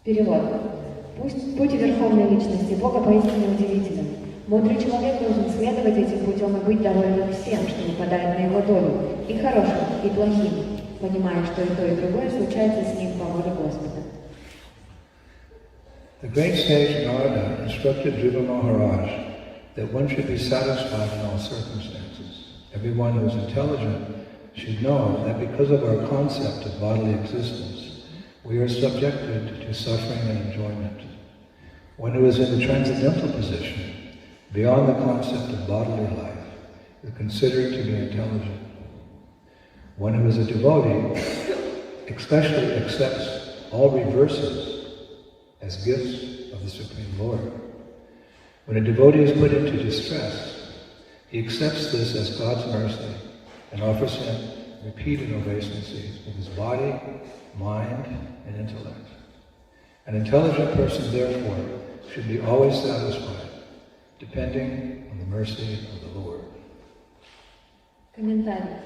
Перевод. Путь Верховной Личности Бога поистине удивителен. Мудрый человек должен следовать этим путем и быть довольным всем, что выпадает на его долю, и хорошим, и плохим, понимая, что и то, и другое случается с ним по воле Господа. The great sage Narada instructed Guru Mахараджа that one should be satisfied in all circumstances. Everyone who is intelligent should know that because of our concept of bodily existence, we are subjected to suffering and enjoyment. One who is in the transcendental position, beyond the concept of bodily life, is considered to be intelligent. One who is a devotee especially accepts all reverses as gifts of the Supreme Lord. When a devotee is put into distress, he accepts this as God's mercy and offers him repeated obeisances with his body, mind, and intellect. An intelligent person, therefore, should be always satisfied, depending on the mercy of the Lord. Комментарий.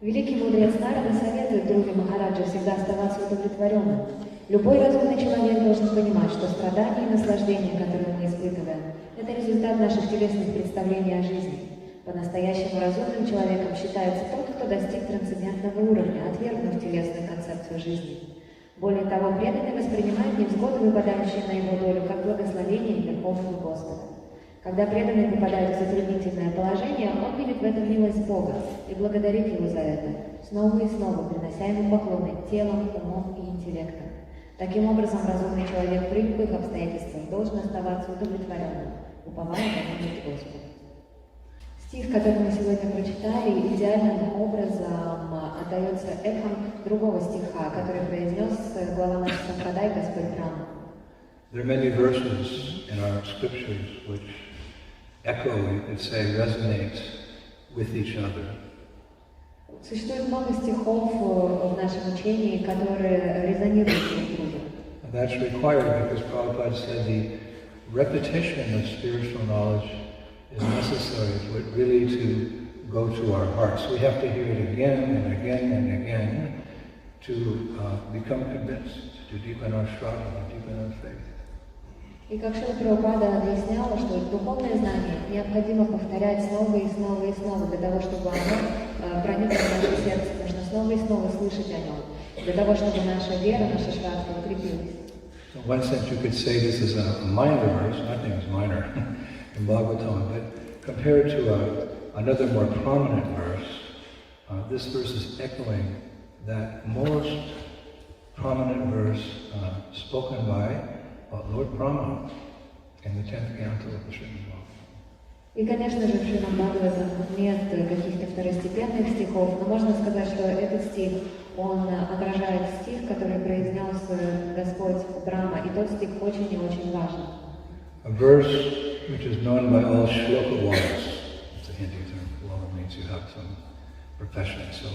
Великий мудрец Нарада советует Гуру Махараджа всегда оставаться удовлетворенным. Любой разумный человек должен понимать, что страдания и наслаждения, которые мы испытываем, это результат наших телесных представлений о жизни. По-настоящему разумным человеком считается тот, кто достиг трансцендентного уровня, отвергнув телесную концепцию жизни. Более того, преданный воспринимает невзгоды, выпадающие на его долю, как благословение Верховного Господа. Когда преданный попадает в затруднительное положение, он видит в этом милость Бога и благодарит Его за это, снова и снова принося Ему поклоны телом, умом и интеллектом. Таким образом, разумный человек при любых обстоятельствах должен оставаться удовлетворенным, уповая на милость Господа. Стих, который мы сегодня прочитали, идеальным образом отдается эхом другого стиха, который произнес глава нашей Сампрадай Господь Брахма. There are many verses in our scriptures which echo, you could say, resonate with each other. Существует много стихов в нашем учении, которые резонируют друг с другом. And that's required because Prabhupada said the repetition of spiritual knowledge is necessary for it really to go to our hearts. We have to hear it again and again and again to become convinced, to deepen our shraddha, to deepen our faith. И как Шрила Прабхупада объясняла, что духовное знание необходимо повторять снова и снова и снова для того, чтобы оно проникло в наше сердце, нужно снова и снова слышать о нем, для того, чтобы наша вера, наша шрадха укрепилась. In one sense you could say this is a minor verse, nothing is minor in Bhagavatam, but compared to another more prominent verse, this verse is echoing that most prominent verse spoken by Lord Brahma in the 10th canto of the Srimad Bhagavatam. И, конечно же, в Шримад Бхагаватам нет каких-то второстепенных стихов, но можно сказать, что этот стих, он отражает стих, который произнес Господь Брахма, и тот стих очень и очень важен. A verse which is known by all shloka wallas. It's a Hindi term. Walla means you have some profession. So,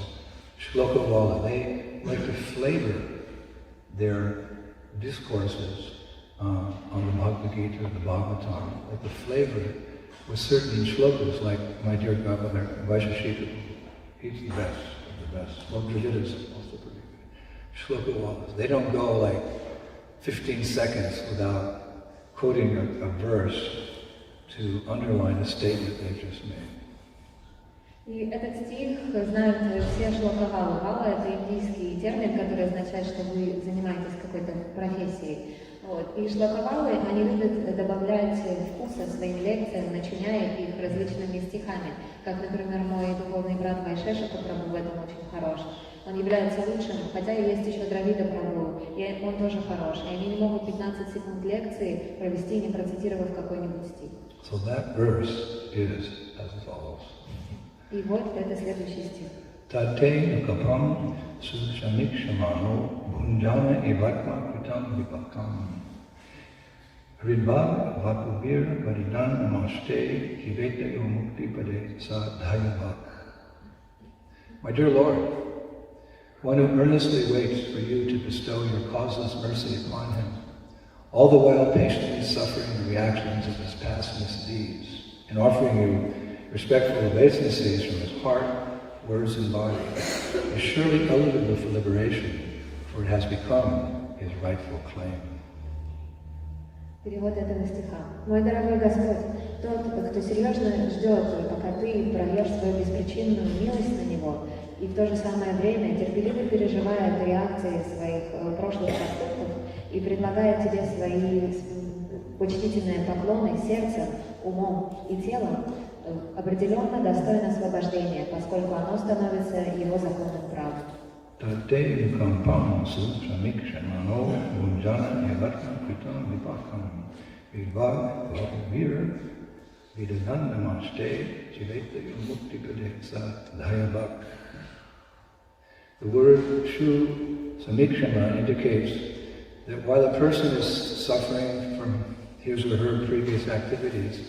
shloka walla, they like to flavor their discourses on the Bhagavad Gita or the Bhagavatam, like to flavor it with certain shlokas, like my dear godmother, Vaishashika. He's the best of the best. Mokshajit is also pretty good. Shloka wallas. They don't go like 15 seconds without quoting a verse to underline a statement they just made. И этот стих знают все шлока-валлы. Валла — это индийский термин, который означает, что вы занимаетесь какой-то профессией. Вот. И шлока-валлы, они любят добавлять вкуса своим лекциям, начиняя их различными стихами. Как, например, мой духовный брат Вайшешика Прабху в этом очень хорош. Он является лучшим, хотя и есть еще Дравида Прабху, и он тоже хорош. И они не могут 15 секунд лекции провести, не процитировав какой-нибудь стих. So that verse is as follows. И вот это следующий стих. Tate nukapam sushamikshamaho bhunjana evatma kritam vipakam. Ridbhav vakubir varidan namaste kivete mukti pade sadhayavak. My dear Lord, one who earnestly waits for you to bestow your causeless mercy upon him, all the while patiently suffering the reactions of his past misdeeds, and offering you respectful obeisances from his heart, words, and body, is surely eligible for liberation, for it has become his rightful claim. Перевод этого стиха. «Мой дорогой Господь, тот, кто серьезно ждет, пока ты прольешь свою беспричинную милость на него, и в то же самое время терпеливо переживает реакции своих прошлых поступков и предлагает тебе свои почтительные поклоны сердцем, умом и телом, определенно достоин освобождения, поскольку оно становится его законным правом». The word shu samikshama indicates that while a person is suffering from his or her previous activities,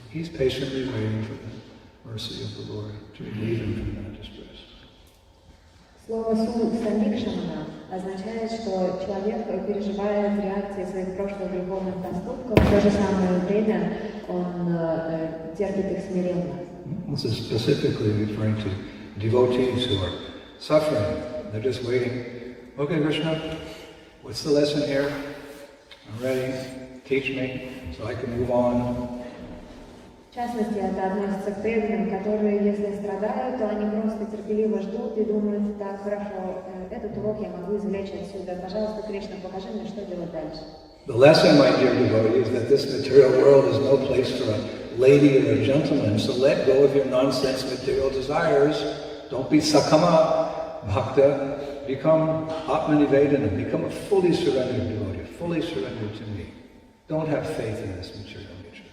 he's patiently waiting for the mercy of the Lord to relieve him from that distress. Слово «су» «самикшамана» означает, что человек переживает реакции своих прошлых греховных поступков, в то же самое время он терпит их смиренно. This is specifically referring to devotees who are suffering. They're just waiting. Okay, Krishna, what's the lesson here? I'm ready. Teach me so I can move on. В частности, это относится к преданным, которые, если страдают, то они просто терпеливо ждут и думают: так, хорошо, этот урок я могу извлечь отсюда. Пожалуйста, Кришна, покажи мне, что делать дальше. The lesson, my dear devotee, is that this material world is no place for a lady or a gentleman, so let go of your nonsense material desires. Don't be sakama bhakta. Become atma-nivedana. Become a fully surrendered devotee, fully surrendered to me. Don't have faith in this material nature.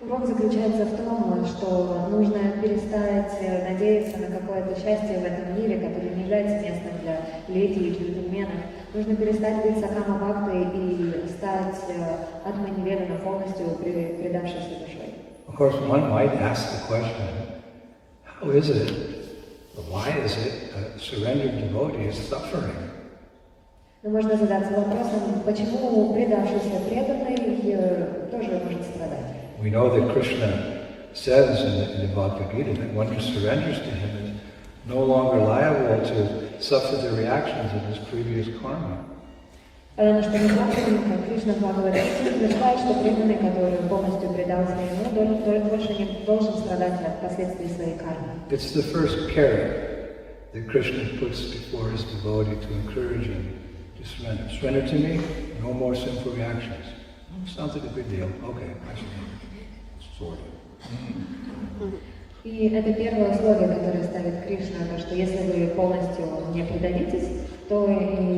Урок заключается в том, что нужно перестать надеяться на какое-то счастье в этом мире, которое не является местом для леди и джентльменов. Нужно перестать быть сакама бхактой и стать атма-ниведана, полностью предавшейся душой. Of course, one might ask the question, how is it, why is it a surrendered devotee is suffering? Но можно задаться вопросом, почему предавшийся преданный тоже может страдать. We know that Krishna says in the Bhagavad Gita that one who surrenders to him is no longer liable to suffer the reactions of his previous karma. Потому что мы помним, как Кришна в Бхагавад-гите утверждает, что преданный, который полностью предался ему, больше не должен страдать от последствий своей кармы. It's the first carrot that Krishna puts before his devotee to encourage him to surrender. Surrender to me, no more sinful reactions. Sounds like a good deal. Okay, I should sort of. И это первое условие, которое ставит Кришна, то, что если вы полностью не предадитесь, то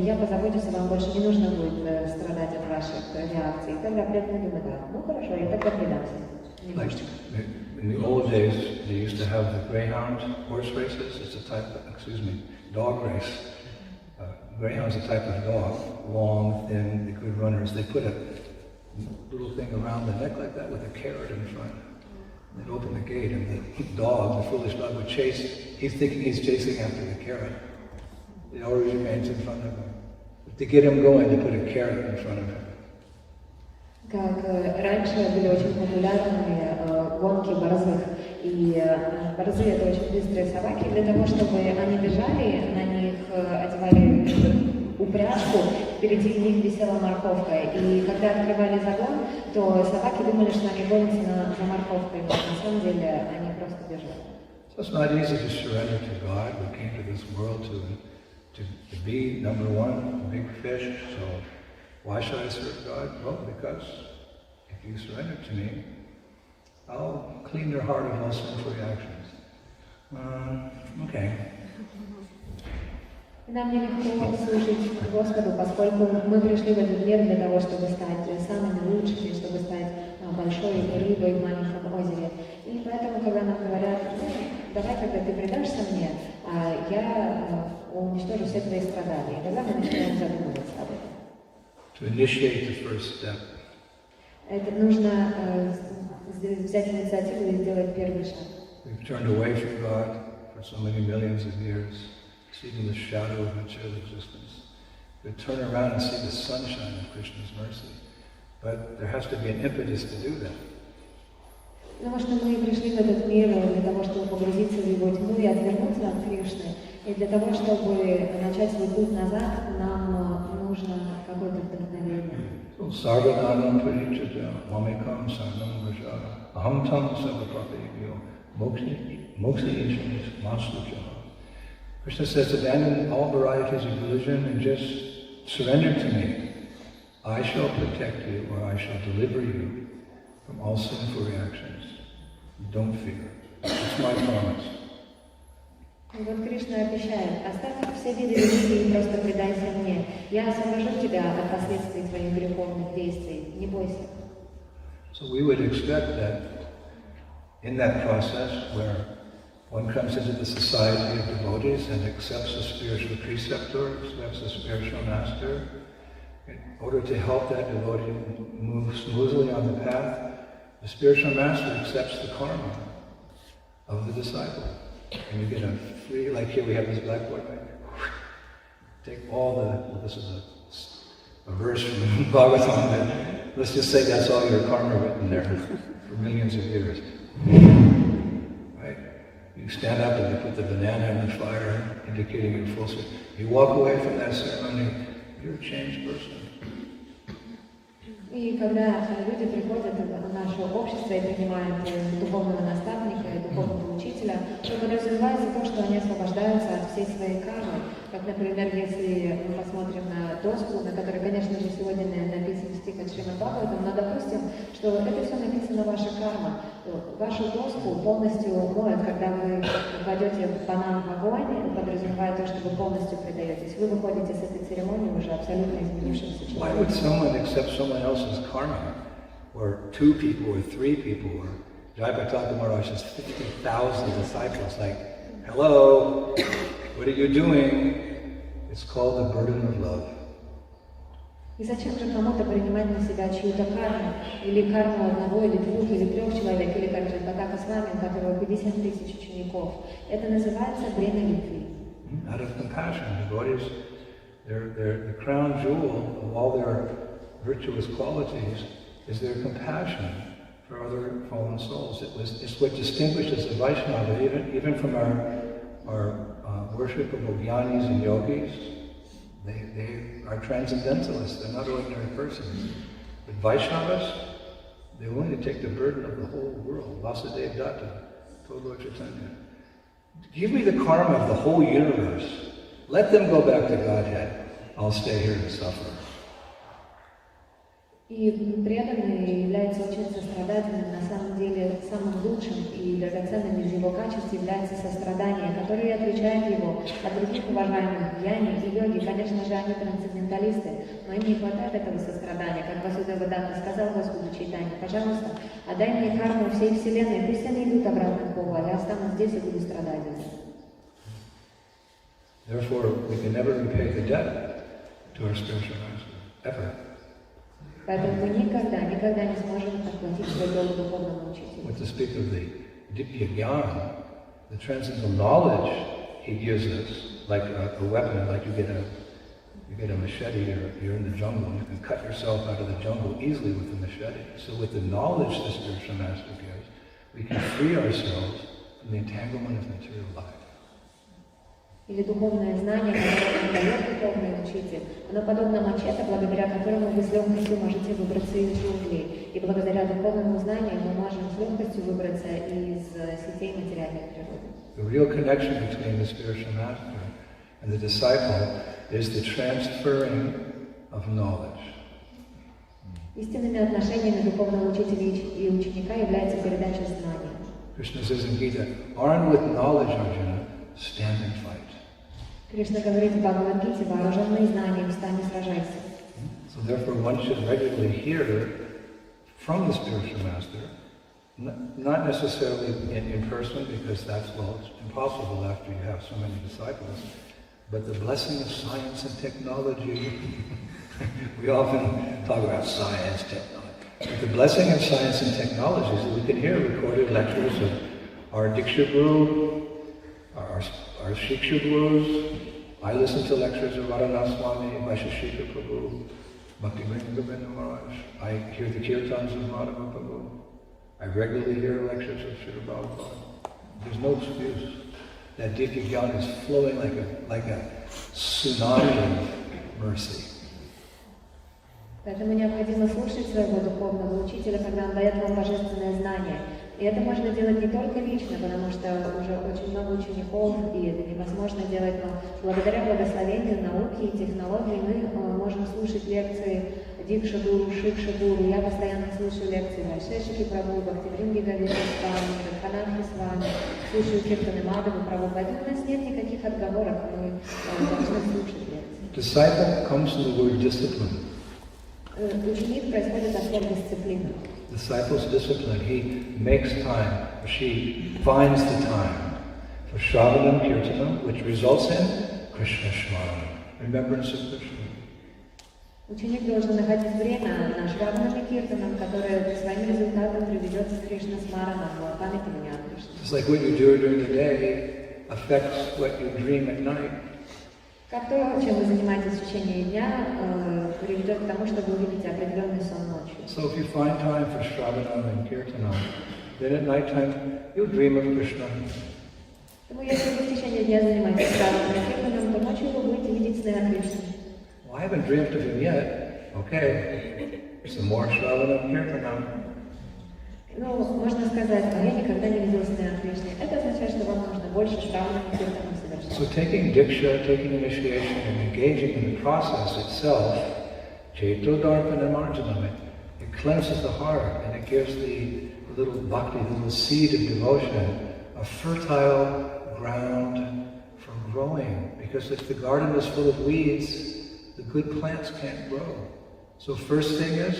я позабочусь, вам больше не нужно будет страдать от ваших реакций. И тогда преданный думает: ну хорошо, я тогда предамся. In the old days, they used to have the greyhound horse races. It's a type of, dog race. Greyhound's a type of dog, long, thin, the good runners. They put a little thing around the neck like that with a carrot in front. They'd open the gate and the dog, the foolish dog, would chase. He's thinking he's chasing after the carrot. It always remains in front of him. But to get him going, they put a carrot in front of him. Как раньше были очень популярны гонки борзых. И борзы — это очень быстрые собаки. Для того, чтобы они бежали, на них одевали упряжку, впереди них висела морковка. И когда открывали загон, то собаки думали, что они гонятся за морковкой, но на самом деле они просто бежали. So it's not easy to surrender to God. We came to this world to be, number one, a big fish. So why should I serve God? Well, because if you surrender to me, I'll clean your heart of all sinful reactions. Okay. Нам нелегко служить Господу, поскольку мы пришли в этот мир для того, чтобы стать самыми лучшими, чтобы стать большой рыбой в маленьком озере. И поэтому, когда нам говорят: давай, когда ты предашься мне, я уничтожу все твои страдания, тогда мы начинаем задумываться об этом. To initiate the first step. Это нужно взять инициативу и сделать первый шаг. We've turned away from God for so many millions of years, seeking the shadow of material existence. We turn around and see the sunshine of Krishna's mercy, but there has to be an impetus to do that. Потому что мы пришли в этот мир для того, чтобы погрузиться в его тьму и отвернуться от Кришны. И для того, чтобы начать свой путь назад, нам нужно какое-то вдохновение. So Sarvadanam parichaja, mamekam sarvam vrajara, aham tam savapapebhyo, moksha ishanis mastuja. Krishna says, abandon all varieties of religion and just surrender to me. I shall protect you, or I shall deliver you from all sinful reactions. Don't fear. It's my promise. И вот Кришна обещает: оставь все виды религии и просто предайся мне. Я освобожу тебя от последствий твоих греховных действий. Не бойся. So we would expect that in that process where one comes into the society of devotees and accepts a spiritual preceptor, accepts a spiritual master, in order to help that devotee move smoothly on the path, the spiritual master accepts the karma of the disciple. And you get a free, like here we have this blackboard, right? Take all this is a verse from Bhagavatam, let's just say that's all your karma written there for millions of years. Right? You stand up and you put the banana in the fire, indicating your full service. You walk away from that ceremony, you're a changed person. И когда люди приходят в наше общество и принимают духовного наставника и духовного учителя, то подразумевается то, что они освобождаются от всей своей кармы. Как, например, если мы посмотрим на доску, на которой, конечно же, сегодня написан стих от Шримад Бхагаватам, но допустим, что это все написано ваша карма. Вашу доску полностью моют, когда вы кладете банан в огонь, подразумевая то, что вы полностью предаетесь. Вы выходите с этой церемонии уже абсолютно изменившимся человеком. Why would someone accept someone else's karma, or 2 people or 3 people, or Jayapataka Maharaj has 50,000 disciples, like, hello, what are you doing? It's called the burden of love. И зачем же кому-то принимать на себя чью-то карму, или карму одного, или 2, или 3 человек, или как Джайапатака Свами, у которого 50 000 учеников? Это называется бремя любви. Out of compassion, devotees, the crown jewel of all their virtuous qualities is their compassion for other fallen souls. It's what distinguishes the Vaishnava, even from our worship of jnanis and yogis. They are transcendentalists, they're not ordinary persons. But Vaishnavas, they're willing to take the burden of the whole world. Vasudeva Datta told Lord Chaitanya, give me the karma of the whole universe. Let them go back to Godhead. I'll stay here and suffer. И преданный является очень сострадательным. На самом деле, самым лучшим и драгоценным из его качеств является сострадание, которое отличает его от других уважаемых гьяни и йоги. Конечно же, они трансценденталисты, но им не хватает этого сострадания. Как Васудева Датта сказал Господу Чайтанье: пожалуйста, отдай мне карму всей Вселенной, пусть они идут обратно к Богу, а я останусь здесь и буду страдать. Therefore, we can never repay the debt to our spiritual master, ever. Поэтому мы никогда не сможем отплатить свой долг духовному учителю. What to speak of the Dipya Jnana, the transcendental knowledge he gives us, like a weapon, like you get a machete, or you're in the jungle, and you can cut yourself out of the jungle easily with a machete. So with the knowledge the spiritual master gives, we can free ourselves from the entanglement of material life. Или духовное знание, которое дает духовный учитель, оно подобно мачете, благодаря которому вы с легкостью можете выбраться из джунглей. И благодаря духовному знанию мы можем с легкостью выбраться из сетей материальной природы. The real connection between the spiritual master and the disciple is the transferring of knowledge. Истинными отношениями духовного учителя и ученика является передача знаний. Krishna says in Gita, armed with knowledge, Arjuna, stand and fight. Кришна говорит в Бхагавад-гите: вооруженный знанием, встань и сражайся. So therefore one should regularly hear from the spiritual master, not necessarily in person, because that's, well, it's impossible after you have so many disciples, but the blessing of science and technology. We often talk about science, technology. But the blessing of science and technology is that we can hear recorded lectures of our Diksha Guru, our Shiksha Gurus. I listen to lectures of Radhanath Swami, Vaisheshika Prabhu, Bhakti Govinda Maharaj. I hear the kirtans of Madhava Prabhu. I regularly hear lectures of Srila Prabhupada. There's no excuse. That Dikya Jnana is flowing like a tsunami of mercy. Поэтому необходимо слушать своего духовного учителя, когда он дает вам божественное знание. И это можно делать не только лично, потому что уже очень много учеников, и это невозможно делать, но благодаря благословению, науке и технологии мы можем слушать лекции Дикша Гуру, Шикша Гуру. Я постоянно слушаю лекции Вайшешики Прабхупады, Свами, Ханахи Свами, слушаю Киртаны Мадхавы Прабхупады. У нас нет никаких отговорок, мы должны слушать лекции. Disciple comes from the word discipline. Ученик происходит от слова дисциплина. Disciple's discipline. He makes time, or she finds the time for Shravanam Kirtanam, which results in Krishna Shravanam, remembrance of Krishna. Ученик должен находить время на Шраванам и Киртанам, которое своим результатом приведет к Кришна Смаранам, памятованию о Кришне. Just like what you do during the day affects what you dream at night. Как то, чем вы занимаетесь в течение дня, приведет к тому, что вы увидите определенный сон ночью. So if you find time for Shravanam and Kirtanam, then at night time you'll dream of Krishna. Поэтому если вы в течение дня занимаетесь Шраванам и Киртаном, то ночью вы будете видеть сны о Кришне. Well, I haven't dreamt of him yet. Okay, some more Shravanam Kirtanam. Ну, можно сказать, а я никогда не видел сны о Кришне. Это означает, что вам нужно больше Шраванам и Киртанам совершать. So taking diksha, taking initiation, and engaging in the process itself, Cheto Darpana Marjanam, it cleanses the heart and it gives the little bhakti, the little seed of devotion, a fertile ground for growing. Because if the garden is full of weeds, the good plants can't grow. So first thing is,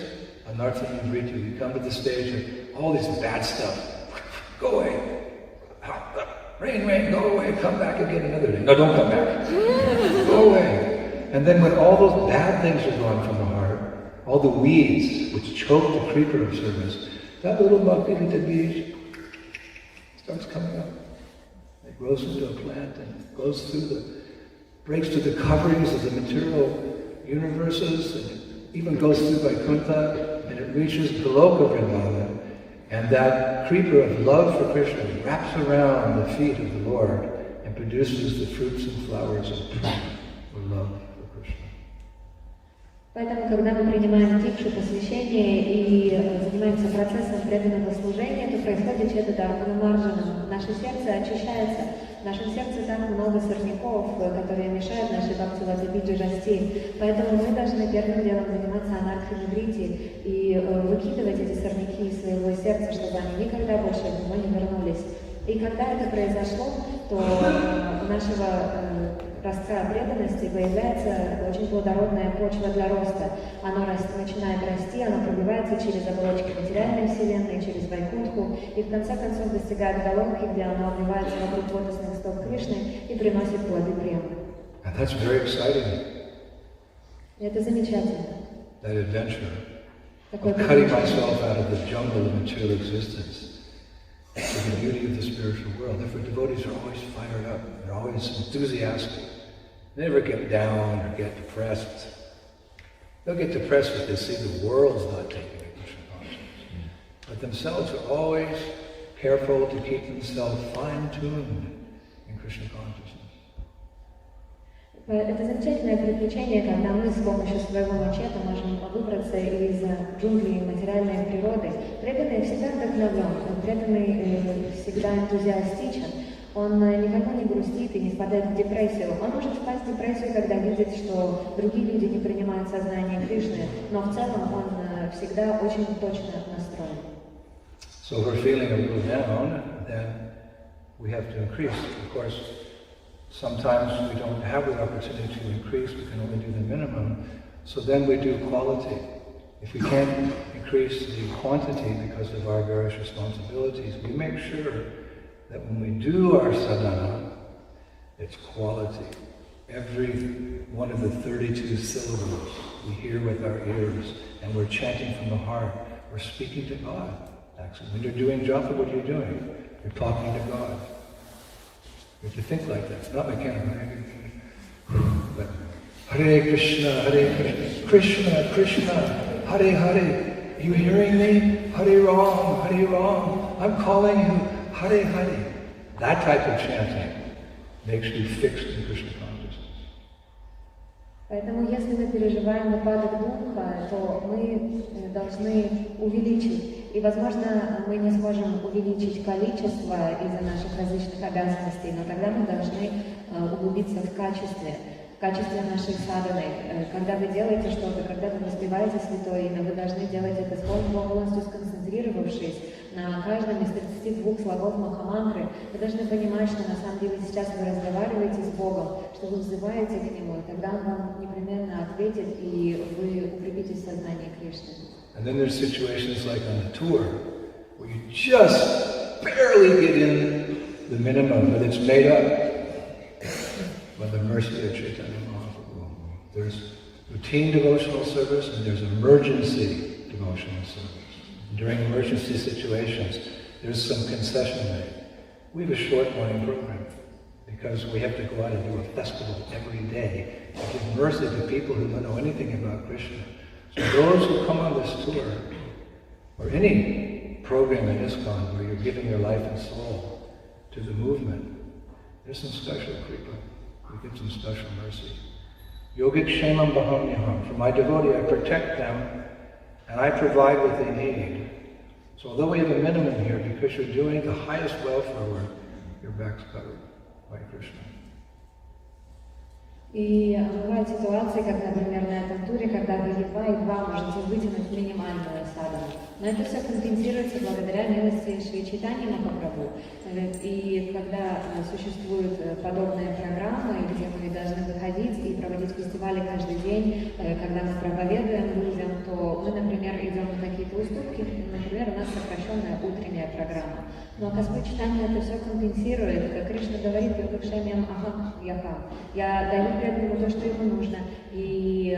anartha nivritti. You come to the stage of all this bad stuff. Go away. Rain, rain, go away. Come back again another day. No, don't come back. Go away. And then when all those bad things are gone from the heart, all the weeds which choke the creeper of service, that little bhakti beej starts coming up. It grows into a plant and goes through breaks through the coverings of the material universes, and even goes through Vaikuntha, and it reaches Goloka Vrindavan, and that creeper of love for Krishna wraps around the feet of the Lord and produces the fruits and flowers of love for Krishna. Поэтому, когда мы принимаем дикшу, посвящение и занимаемся процессом преданного служения, то происходит чета дарпана марджана. Наше сердце очищается. В нашем сердце так много сорняков, которые мешают нашей бхакти-вата-биджи расти. Поэтому мы должны первым делом заниматься анархой-ниврити и выкидывать эти сорняки из своего сердца, чтобы они никогда больше в него не вернулись. И когда это произошло, то у нашего ростка преданности появляется очень плодородная почва для роста. Оно начинает расти, оно пробивается через оболочки материальной вселенной, через Вайкунтху, и в конце концов достигает головки, где оно обвивается вокруг лотосных стоп Кришны и приносит плоды према. И это замечательно. That adventure of cutting myself out of the jungle of material existence to the beauty of the spiritual world. Therefore, devotees are always fired up. They're always enthusiastic. They never get down or get depressed. They'll get depressed if they see the world's not taking a Krishna consciousness. But themselves are always careful to keep themselves fine-tuned in Krishna consciousness. Это замечательное приключение, когда мы с помощью своего мачете можем выбраться из джунглей материальной природы. Преданный всегда вдохновлен, преданный всегда энтузиастичен. Он никогда не грустит и не впадает в депрессию. Он может впасть в депрессию, когда видит, что другие люди не принимают сознание Кришны, но в целом он всегда очень точно настроен. So if we're feeling a little down, then we have to increase. Of course, sometimes we don't have the opportunity to increase, we can only do the minimum. So then we do quality. If we can't increase the quantity because of our various responsibilities, we make sure that when we do our sadhana, it's quality. Every one of the 32 syllables we hear with our ears, and we're chanting from the heart. We're speaking to God. Actually, when you're doing japa, what are you doing? You're talking to God. You have to think like that, not mechanical. But Hare Krishna, Krishna, Krishna, Hare Hare. Are you hearing me? Hare Ram, Hare Ram. I'm calling you. Hare Hare. That type of chanting makes you fixed in Krishna consciousness. Поэтому, если мы переживаем упадок духа, то мы должны увеличить. И, возможно, мы не сможем увеличить количество из-за наших различных обязанностей, но тогда мы должны углубиться в качестве нашей садханы. Когда вы делаете что-то, когда вы воспеваете Святое Имя, вы должны делать это полностью сконцентрировавшись на каждом из 32 слогов Махамантры. Вы должны понимать, что на самом деле сейчас вы разговариваете с Богом, что вы взываете к Нему, и тогда Он вам непременно ответит, и вы укрепитесь в сознании Кришны. And then there's situations like on the tour, where you just barely get in the minimum, but it's made up by the mercy of Chaitanya Mahaprabhu. There's routine devotional service and there's emergency devotional service. During emergency situations, there's some concession made. We have a short morning program because we have to go out and do a festival every day to give mercy to people who don't know anything about Krishna. So those who come on this tour, or any program in ISKCON where you're giving your life and soul to the movement, there's some special kripa. We give some special mercy. Yogit Shemam Bahamyaham. For my devotee, I protect them and I provide what they need. So although we have a minimum here, because you're doing the highest welfare work, your back's covered by Krishna. И бывают ситуации, как, например, на этом туре, когда вы едва можете вытянуть минимальную садхану. Но это все компенсируется благодаря милости Шри Чайтаньи Махапрабху. И когда существуют подобные программы, где мы должны выходить и проводить фестивали каждый день, когда мы проповедуем людям, то мы, например, идем на какие-то уступки. Например, у нас сокращенная утренняя программа. Но Господь Чайтанья это все компенсирует. Как Кришна говорит, я даю преданному то, что ему нужно, и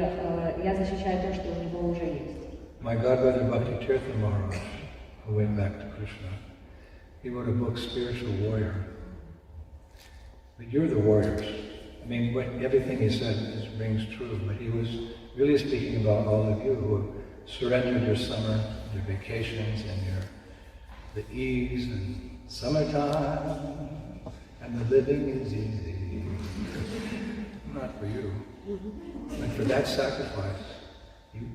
я защищаю то, что у него уже есть. My godbrother Bhakti Tirtha Maharaj, who went back to Krishna, he wrote a book, Spiritual Warrior. But you're the warriors. I mean, everything he said rings true, but he was really speaking about all of you who have surrendered your summer, your vacations, and the ease and summertime, and the living is easy. Not for you, but for that sacrifice,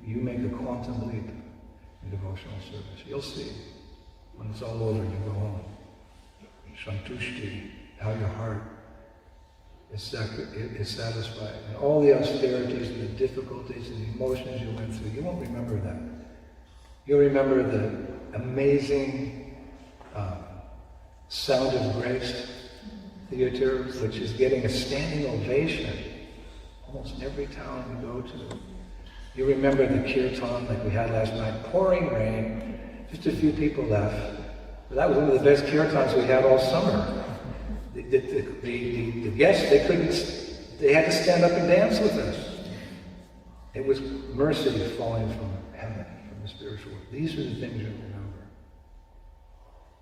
you make a quantum leap in devotional service. You'll see. When it's all over, you go home. Shantushti, how your heart is satisfied. And all the austerities and the difficulties and the emotions you went through, you won't remember that. You'll remember the amazing Sound of Grace Theater, which is getting a standing ovation almost every town we go to. You remember the kirtan like we had last night, pouring rain, just a few people left. But that was one of the best kirtans we had all summer. The guests, they had to stand up and dance with us. It was mercy falling from heaven, from the spiritual world. These are the things you remember.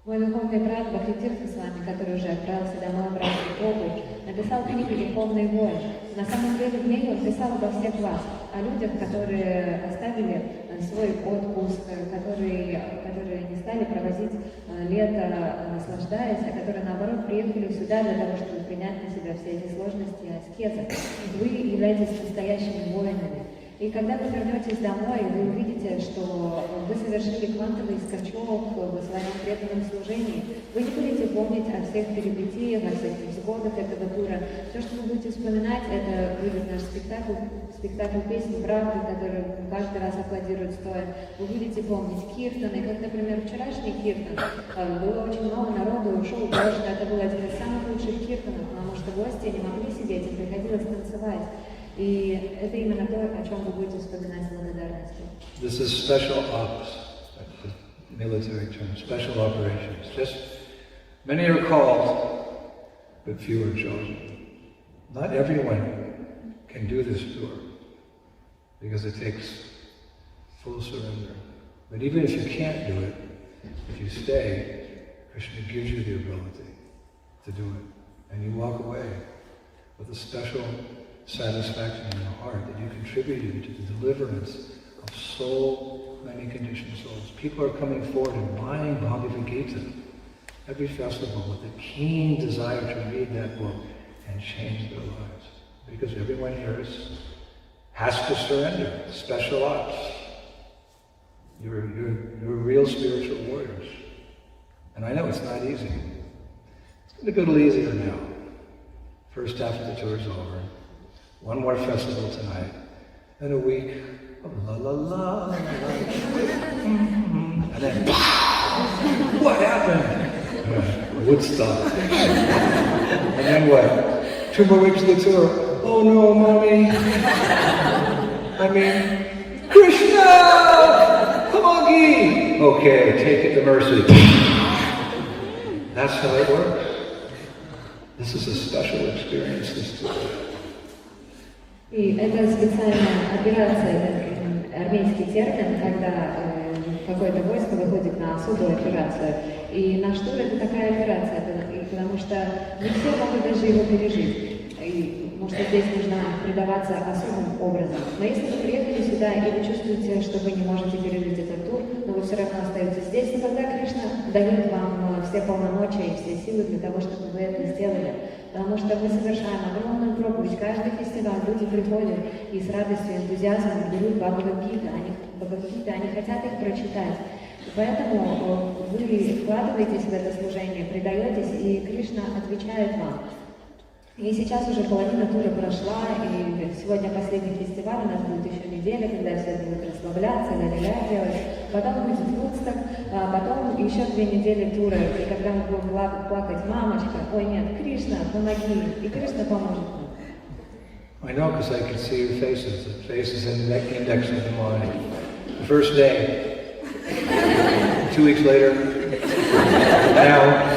Мой духовный брат Брайан Тиббитс, который уже отправился домой обратно к Богу, написал книгу «Духовный воин». На самом деле в ней он писал обо всех вас, о людях, которые оставили свой отпуск, которые не стали проводить лето, наслаждаясь, а которые, наоборот, приехали сюда для того, чтобы принять на себя все эти сложности и аскезы. Вы являетесь настоящими воинами. И когда вы вернетесь домой, вы увидите, что вы совершили квантовый скачок в своем преданном служении. Вы не будете помнить о всех перипетиях, о всех невзгодах этого тура. Все, что вы будете вспоминать, это будет наш спектакль песни «Правды», который каждый раз аплодирует стоя. Вы будете помнить киртаны, как, например, вчерашний киртан. Было очень много народу, ушел дождь, это был один из самых лучших киртанов, потому что гости не могли сидеть, им приходилось танцевать. И это именно то, о чем вы будете вспоминать с благодарностью. This is special ops, that's the military term, special operations. Just many are called, but few are chosen. Not everyone can do this tour because it takes full surrender. But even if you can't do it, if you stay, Krishna gives you the ability to do it, and you walk away with a special satisfaction in your heart that you contributed to the deliverance of so many conditioned souls. People are coming forward and buying Bhagavad Gita every festival with a keen desire to read that book and change their lives. Because everyone here is has to surrender, special ops. You're real spiritual warriors. And I know it's not easy. It's going to get a little easier now. First half of the tour is over. One more festival tonight. Then a week of la la la, la, la. And then, what happened? Woodstock. And then what? 2 more weeks of the tour. Oh no, mommy. I mean, Krishna! Come on, Gee! Okay, take it to mercy. That's how it works. This is a special experience, this tour. И это специальная операция, это армейский термин, когда какое-то войско выходит на особую операцию. И наш тур это такая операция, потому что не все могут даже его пережить. И, может, здесь нужно предаваться особым образом. Но если вы приехали сюда и вы чувствуете, что вы не можете пережить этот тур, но вы все равно остаетесь здесь, то тогда Кришна дает вам все полномочия и все силы для того, чтобы вы это сделали. Потому что мы совершаем огромную проповедь. Каждый фестиваль люди приходят и с радостью, энтузиазмом берут Бхагавад-гиту. Они хотят их прочитать. Поэтому вы вкладываетесь в это служение, предаетесь, и Кришна отвечает вам. И сейчас уже половина тура прошла, и сегодня последний фестиваль, у нас будет еще неделя, когда все будут расслабляться, ля-ля-ля делать. Потом будет Вусток, потом еще 2 недели тура, и когда мы будем плакать, мамочка, ой нет, Кришна, помоги, и Кришна поможет нам. I know because I can see your faces. The faces in the index of the mind. The first day, 2 weeks later, now.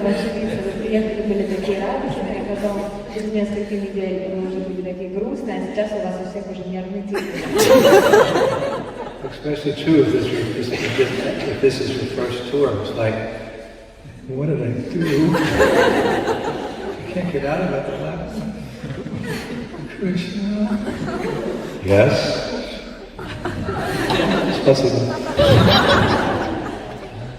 Вы приехали, были такие радостные, а потом через несколько недель вы уже были такие грустные, а сейчас у вас у всех уже нервный тик. Especially true if this is your first tour. It's like, what did I do? I can't get out of it. Krishna. Yes. Спасибо.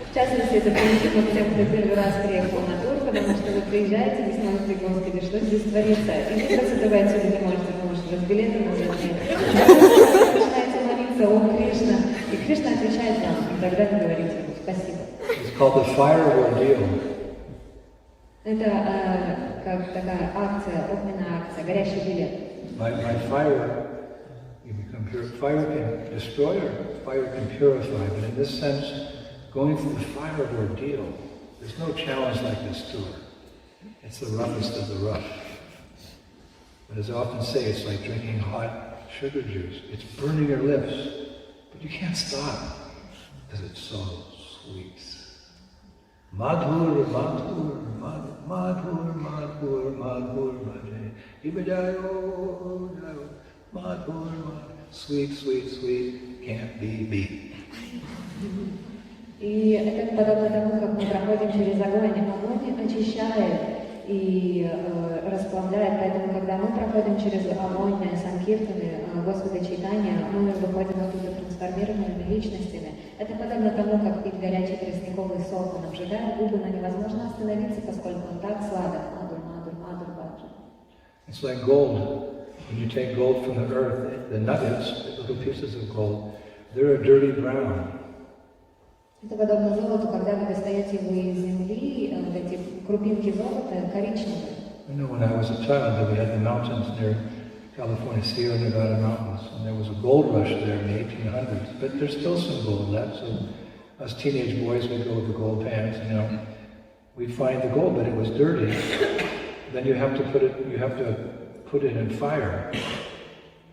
В частности, это принципом тем, кто первый раз приехал на тур, потому что вы приезжаете, вы смотрите, Господи, что здесь творится? И не просто вы отсюда не можете, потому что у вас билеты на нет. Вы начинаете молиться, о Кришна, и Кришна отвечает вам, и тогда вы говорите ему спасибо. It's called the fire ordeal. Это как такая акция, огненная акция, горящий билет. My fire, you become pure. Fire can destroy or fire can purify, but in this sense, going through the fire of ordeal, there's no challenge like this tour. It's the roughest of the rough. But as I often say, it's like drinking hot sugar juice. It's burning your lips, but you can't stop because it's so sweet. Madhur, madhur, madhur, madhur, madhur, madhur, ibajayo, madhur, sweet, sweet, sweet, can't be beat. И это подобно тому, как мы проходим через огонь. Огонь очищает и расплавляет, поэтому когда мы проходим через огонь санкиртаны, Господа Чайтанья, мы выходим оттуда трансформированными личностями. Это подобно тому, как пить горячий тростниковый сок, он обжигает губы, но невозможно остановиться, поскольку он так сладок. Мадур, мадур, мадур, баджа. It's like gold. When you take gold from the earth, the nuggets, the little pieces of gold, they're a dirty brown. Это подобно золоту, когда вы достаете его из земли, вот эти крупинки золота коричневые. I know when I was a child, we had the mountains near California, Sierra Nevada mountains, and there was a gold rush there in the 1800s. But there's still some gold left, so us teenage boys would go with the gold pans, we'd find the gold, but it was dirty. Then you have to put it in fire,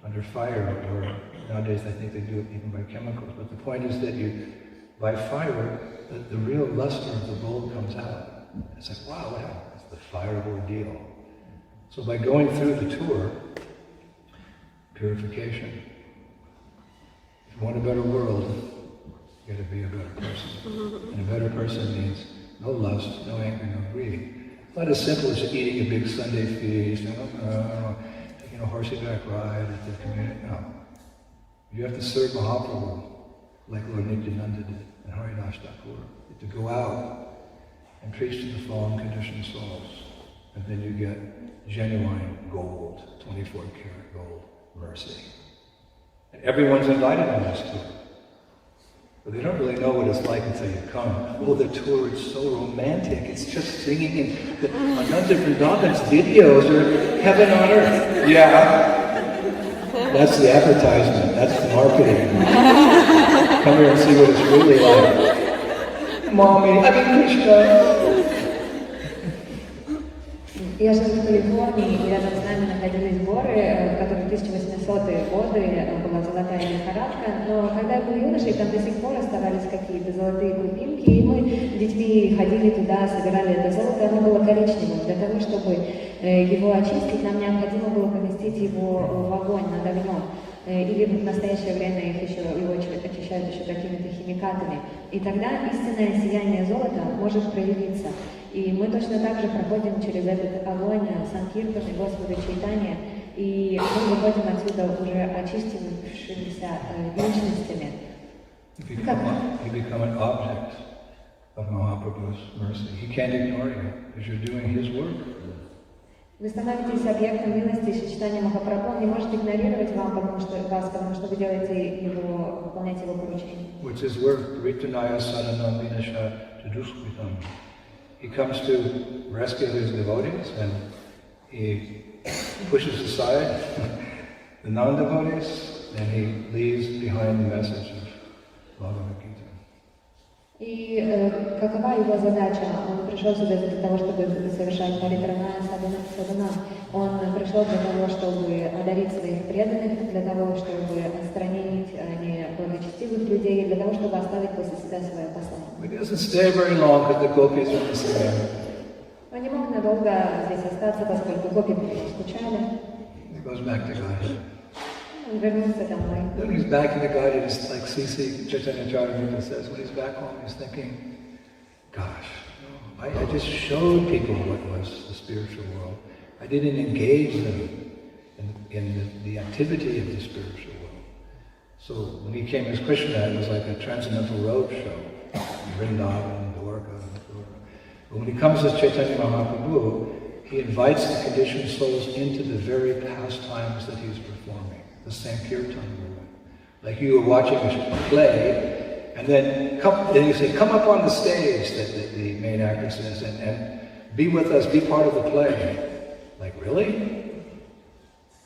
under fire, or nowadays I think they do it even by chemicals. But the point is that by fire, the real luster of the gold comes out. It's like, wow, what happened? It's the fire of ordeal. So by going through the tour, purification. If you want a better world, you got to be a better person. And a better person means no lust, no anger, no greed. It's not as simple as eating a big Sunday feast, taking a horseback ride at the community. No. You have to serve Mahaprabhu, like Lord Nityananda did, and Haridas Thakur. To go out and preach to the fallen conditioned souls. And then you get genuine gold, 24-karat gold, mercy. And everyone's invited on this tour. But they don't really know what it's like until you come. Oh, the tour is so romantic. It's just singing in Ananda Vrindavan's videos are heaven on earth. Yeah. That's the advertisement. That's the marketing. Come here and see what it's really like. Mommy, I mean Krishna. Я живу в Калифорнии, и рядом с нами находились горы, в которых 1800-е годы была золотая лихорадка, но когда я был юношей, там до сих пор оставались какие-то золотые крупинки, и мы с детьми ходили туда, собирали это золото, оно было коричневым. Для того, чтобы его очистить, нам необходимо было поместить его в огонь над огнем. Или в настоящее время его очищают еще какими-то химикатами. И тогда истинное сияние золота может проявиться. И мы точно так же проходим через этот огонь Санкиртаны, Господа Чайтанья, и мы выходим отсюда уже очистившимися личностями. You become an object of Mahaprabhu's mercy. He can't ignore you because you're doing his work. Вы становитесь объектом милости Чайтанья Махапрабху, он не может игнорировать потому что вы делаете выполняете его поручение. Which is work, Ritanaya Sadanam Vinasha Taduskritam. He comes to rescue his devotees and he pushes aside the non-devotees and he leaves behind the message of Bhagavad Gita. И какова его задача? Он пришел сюда для того, чтобы совершать паритранaya садана. Он пришел для того, чтобы одарить своих преданных, для того, чтобы отстранить неблагочестивых людей, для того, чтобы оставить после себя свое послание. Он не мог надолго здесь остаться, поскольку гопи скучали. Он вернулся домой. When he's back in the garden, it's like C.C. Chaitanya Chaitanya says, when he's back home, he's thinking, gosh, I just showed people what was the spiritual world. I didn't engage them in the activity of the spiritual world. So when he came as Krishna, it was like a transcendental road show. Vrindavan, Dwarka, but when he comes as Chaitanya Mahaprabhu, he invites the conditioned souls into the very pastimes that he's performing. The Sankirtan movement. Like you were watching a play, and then you say, come up on the stage, that the main actor says, and be with us, be part of the play. Like, really?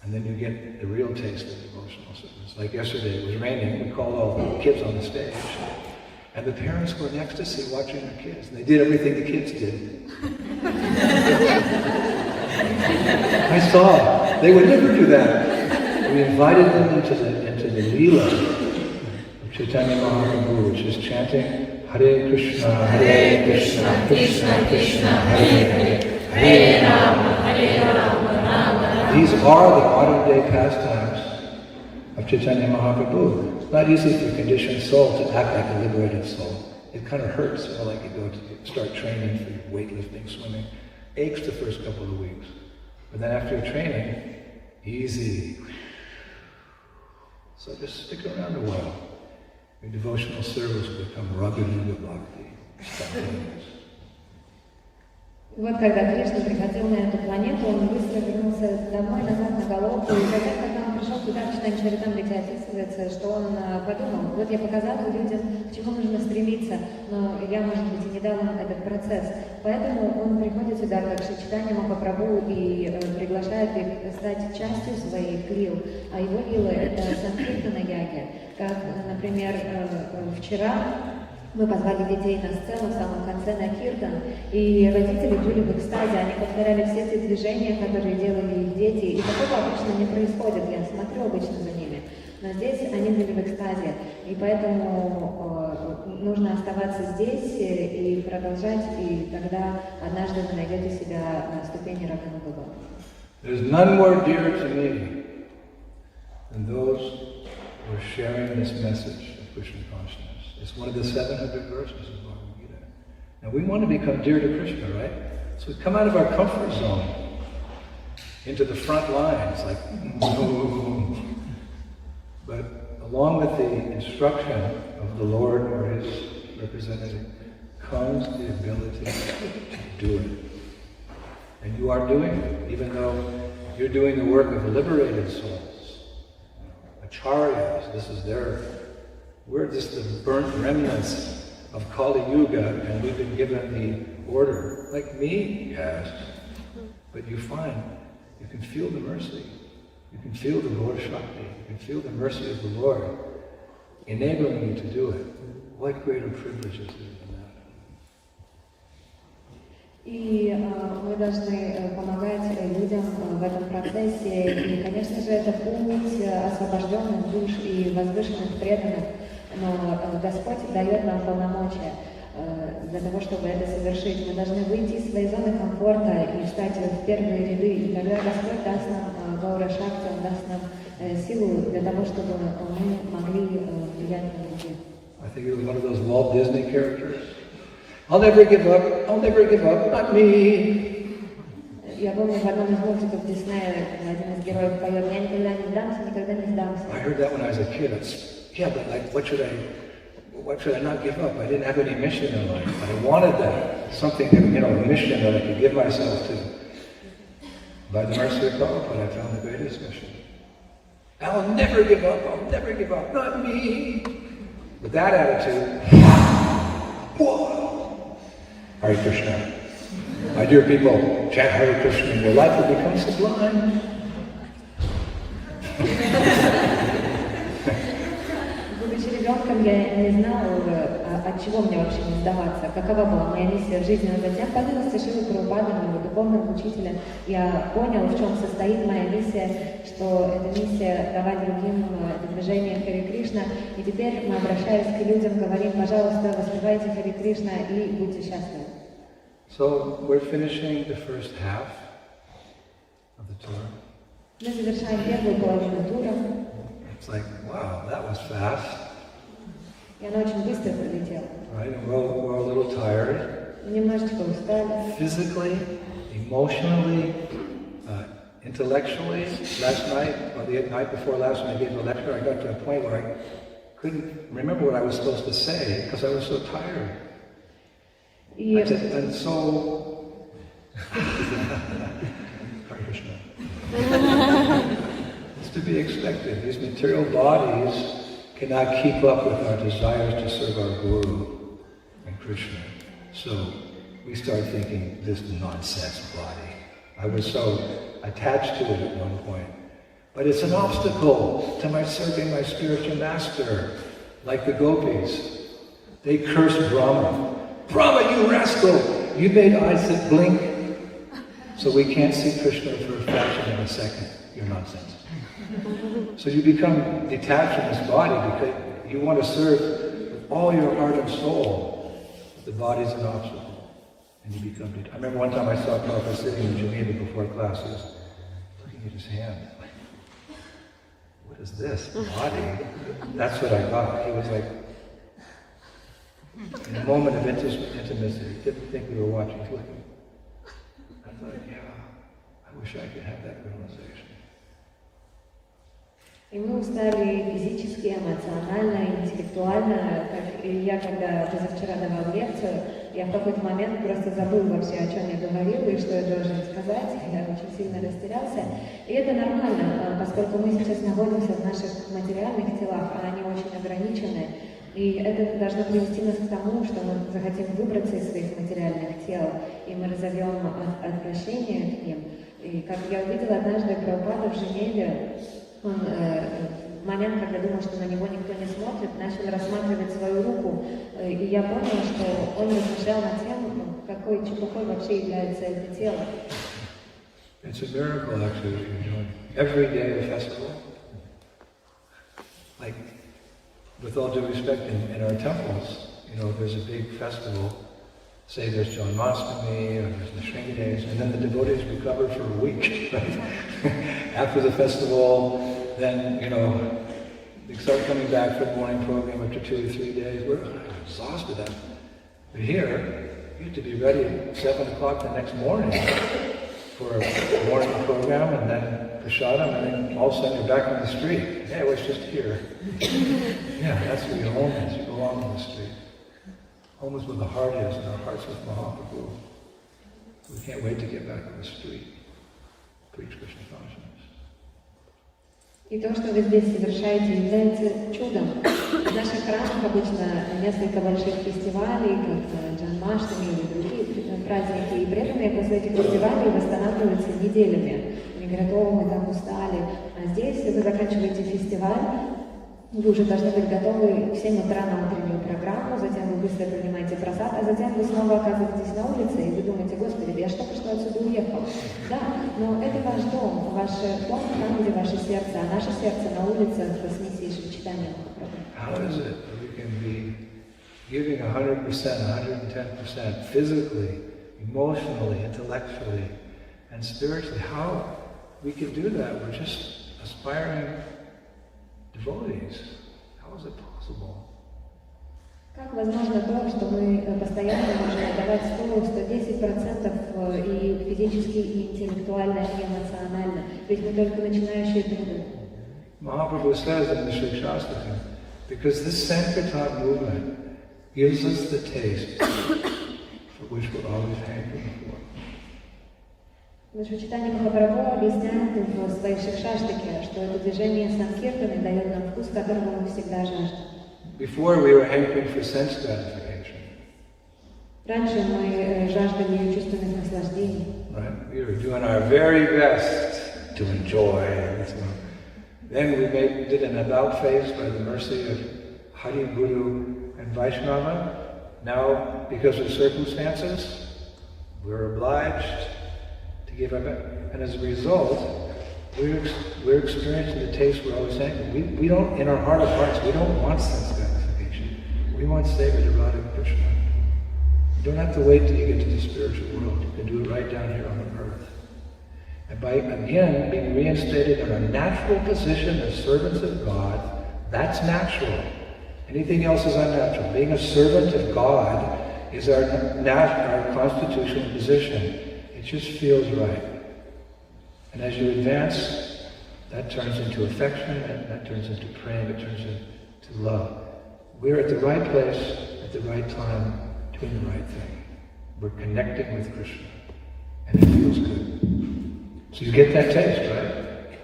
And then you get the real taste of devotional service. Like yesterday, it was raining, we called all the kids on the stage, and the parents were in ecstasy watching their kids, and they did everything the kids did. I saw, they would never do that. We invited them into the Leela of Chaitanya Mahaprabhu, which is chanting Hare Krishna, Krishna Krishna, Hare Hare, Hare Rama. These are the modern day pastimes of Chaitanya Mahaprabhu. It's not easy for a conditioned soul to act like a liberated soul. It kind of hurts, like you go to start training for weightlifting, swimming. Aches the first couple of weeks. But then after training, easy. So just stick around a while. Your devotional service will become Raganuga Bhakti, spontaneous. Вот когда Кришна приходил на эту планету, он быстро вернулся домой, назад на головку, и когда он пришел туда, в Чайтанья Чаритамрите описывается, что он подумал, вот я показал людям, к чему нужно стремиться, но я, может быть, и не дал им этот процесс. Поэтому он приходит сюда, как Чайтанья Махапрабху, и приглашает их стать частью своих лил. А его лилы — это Санкиртана яги. Как, например, вчера мы позвали детей на сцену в самом конце на киртан, и родители были в экстазе, они повторяли все те движения, которые делали их дети, и такого обычно не происходит, я смотрю обычно за ними, но здесь они были в экстазе, и поэтому нужно оставаться здесь и продолжать, и тогда однажды вы найдете себя на ступени Ракануга. There's none more dear to me than those who are sharing this message of Krishna consciousness. It's one of the 700 verses of Bhagavad Gita. Now we want to become dear to Krishna, right? So we come out of our comfort zone into the front lines, like, but along with the instruction of the Lord or his representative, comes the ability to do it. And you are doing it, even though you're doing the work of liberated souls. Acharyas, this is we're just the burnt remnants of Kali Yuga, and we've been given the order. Like me? Yes. But you find, you can feel the mercy. You can feel the Lord Shakti. You can feel the mercy of the Lord enabling you to do it. What greater privilege is there than that? И мы должны помогать людям в этом процессе. И, конечно же, это путь освобожденных душ и возвышенных преданных. Но Господь дает нам полномочия для того, чтобы это совершить. Мы должны выйти из своей зоны комфорта и встать в первые ряды. И тогда Господь даст нам Гаура Шакти, Он даст нам силу для того, чтобы мы могли влиять на других. I think it was one of those Walt Disney characters. I'll never give up, not me. Я помню, в одном из мультиков Диснея один из героев поет: «Я никогда не сдамся, никогда не сдамся». I heard that when I was a kid. Yeah, but like, what should I not give up? I didn't have any mission in life, but I wanted that. Something, a mission that I could give myself to. By the mercy of Prabhupada, I found the greatest mission. I'll never give up, not me. With that attitude, whoa! Hare Krishna. My dear people, chant Hare Krishna and your life will become sublime. Будучи ребенком, я не знала, от чего мне вообще не сдаваться, какова была моя миссия в жизни. Но затем по милости Шрилы Прабхупады, моего духовного учителя, я понял, в чем состоит моя миссия, что это миссия давать другим это движение Харе Кришна. И теперь мы, обращаясь к людям, говорим: пожалуйста, воспевайте Харе Кришна и будьте счастливы. So we're finishing the first half of the tour. Мы завершаем первую половину тура. It's like, wow, that was fast. И она очень быстро пролетела. Right, and we're a little tired. Немножечко устали. Physically, emotionally, intellectually. Last night, or the night before last, when I gave a lecture, I got to a point where I couldn't remember what I was supposed to say because I was so tired. And so, Hare Krishna. It's to be expected. These material bodies cannot keep up with our desires to serve our Guru and Krishna. So we start thinking, this nonsense body. I was so attached to it at one point. But it's an obstacle to my serving my spiritual master, like the gopis. They cursed Brahma. Brahma, you rascal! You made eyes that blink. So we can't see Krishna for a fraction of a second. You're nonsense. So you become detached from this body because you want to serve with all your heart and soul. The body's an obstacle. And you become detached. I remember one time I saw Prabhupada sitting in Geneva before classes, looking at his hand. Like, what is this? Body? That's what I thought. He was like, in a moment of intimacy, he didn't think we were watching. He looked. I thought, yeah, I wish I could have that realization. И мы устали физически, эмоционально, интеллектуально. Как и я, когда позавчера давала лекцию, я в какой-то момент просто забыл вообще, о чем я говорила и что я должен сказать. Я очень сильно растерялся. И это нормально, поскольку мы сейчас находимся в наших материальных телах, а они очень ограничены. И это должно привести нас к тому, что мы захотим выбраться из своих материальных тел, и мы разовьем отвращение к ним. И как я увидела однажды Прабхупаду в Женеве, он в момент, когда думал, что на него никто не смотрит, начал рассматривать свою руку, и я поняла, что он размышлял над тем, какой чепухой вообще является это тело. It's a miracle, actually, what you're doing. Every day a festival. Like, with all due respect, in our temples, there's a big festival. Say there's John Mastami, or there's the Shringi Days, and then the devotees recover for a week, right? After the festival, then, they start coming back for the morning program after 2 or 3 days. We're exhausted. But here, you have to be ready at 7 o'clock the next morning for a morning program, and then prasadam, and then all of a sudden you're back on the street. Yeah, I was just here. Yeah, that's where your home is. You belong on the street. home is where the heart is, and our heart's with Mahaprabhu. We can't wait to get back on the street, preach Krishna consciousness. И то, что вы здесь совершаете, является чудом. В наших храмах обычно несколько больших фестивалей, как Джанмаштами или другие праздники, и преданные после этих фестивалей восстанавливаются неделями. Они готовы, мы там устали. А здесь вы заканчиваете фестиваль, вы уже должны быть готовы в 7 утра на утреннюю программу, затем вы быстро принимаете просад, а затем вы снова оказываетесь на улице, и вы думаете: Господи, я же только что отсюда уехал. Да, но это ваш дом, там, где ваше сердце, а наше сердце на улицах с миссией Шри-Чайтанья Махапрабху. How is it that we can be giving 100%, 110% physically, emotionally, intellectually, and spiritually? How we can do that? We're just aspiring devotees. How is it possible? Как возможно то, что мы постоянно можем отдавать 100-110% и физически, и интеллектуально, и эмоционально? Ведь мы только начинающие труды. Mahaprabhu says in the Shri Shastakam, because this Sankirtan movement gives us the taste for which we're always hankering for. Высший Чайтанья Махапрабху объясняет в своей Шикшаштаке, что это движение Санкиртаны дает нам вкус, которого мы всегда жаждем. Before we were hankering for sense gratification. Раньше мы жаждали чувственных наслаждений. Right? We were doing our very best to enjoy. Then we did an about face by the mercy of Hari, Guru, and Vaishnava. Now, because of circumstances, we're obliged to give up. And as a result, we're experiencing the taste we're always saying. We don't, in our heart of hearts, we don't want sense gratification. We want Seva to Radha Krishna. You don't have to wait till you get to the spiritual world. You can do it right down here on the earth. And by, again, being reinstated in our natural position as servants of God, that's natural. Anything else is unnatural. Being a servant of God is our constitutional position. It just feels right. And as you advance, that turns into affection, and that turns into praying, it turns into love. We're at the right place, at the right time, doing the right thing. We're connecting with Krishna, and it feels good. So you get that taste, right?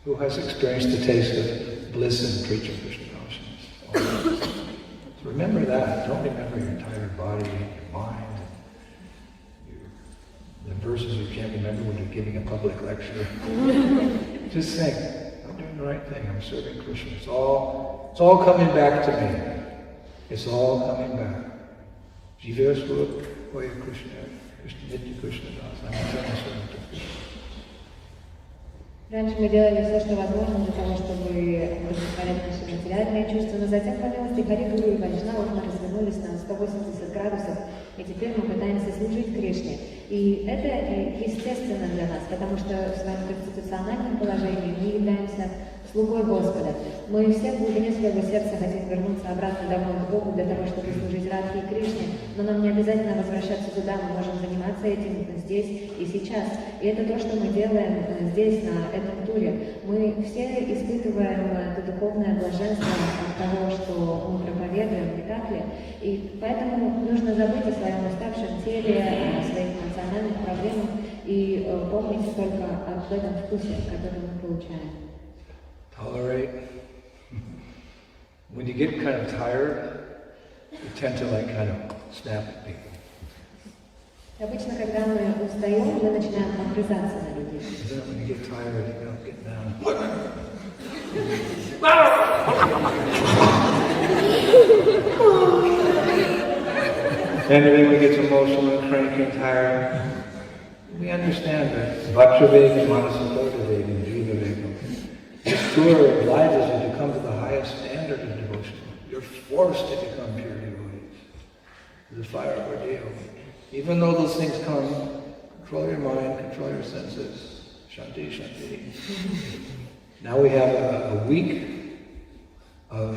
Who has experienced the taste of bliss in preaching Krishna consciousness? So remember that. Don't remember your tired body and your mind, and the verses you can't remember when you're giving a public lecture. Just think, I'm doing the right thing. I'm serving Krishna. It's all coming back to me. It's all coming back. Jiva Swarup Hoya Krishna, Nitya Krishna Das. I'm eternal servant of Krishna. Раньше мы делали все, что возможно для того, чтобы удовлетворять наши материальные чувства, но затем, по милости Хари, Гуру и Вайшнавов, мы развернулись на 180 градусов, и теперь мы пытаемся служить Кришне. И это естественно для нас, потому что в своем конституциональном положении мы являемся слугой Господа. Мы все в глубине своего сердца хотим вернуться обратно домой к Богу для того, чтобы служить Радхе и Кришне, но нам не обязательно возвращаться туда, мы можем заниматься этим здесь и сейчас. И это то, что мы делаем здесь, на этом туре. Мы все испытываем это духовное блаженство от того, что мы проповедуем, не так ли? И поэтому нужно забыть о своем уставшем теле, о своих эмоциональных проблемах и помнить только об этом вкусе, который мы получаем. Tolerate. When you get kind of tired, you tend to kind of snap at people. Обычно, когда мы устаем, мы начинаем огрызаться на людей. When you get tired, you get down. And then we get emotional and cranky and tired. We understand that Vajravegam, Manasambodhavegam, Jiva-vegam. This tour obliges you to come to the highest standard of devotion. You're forced to become pure devotees. The fire of ordeal. Even though those things come, control your mind, control your senses. Shanti, Shanti. Now we have a week of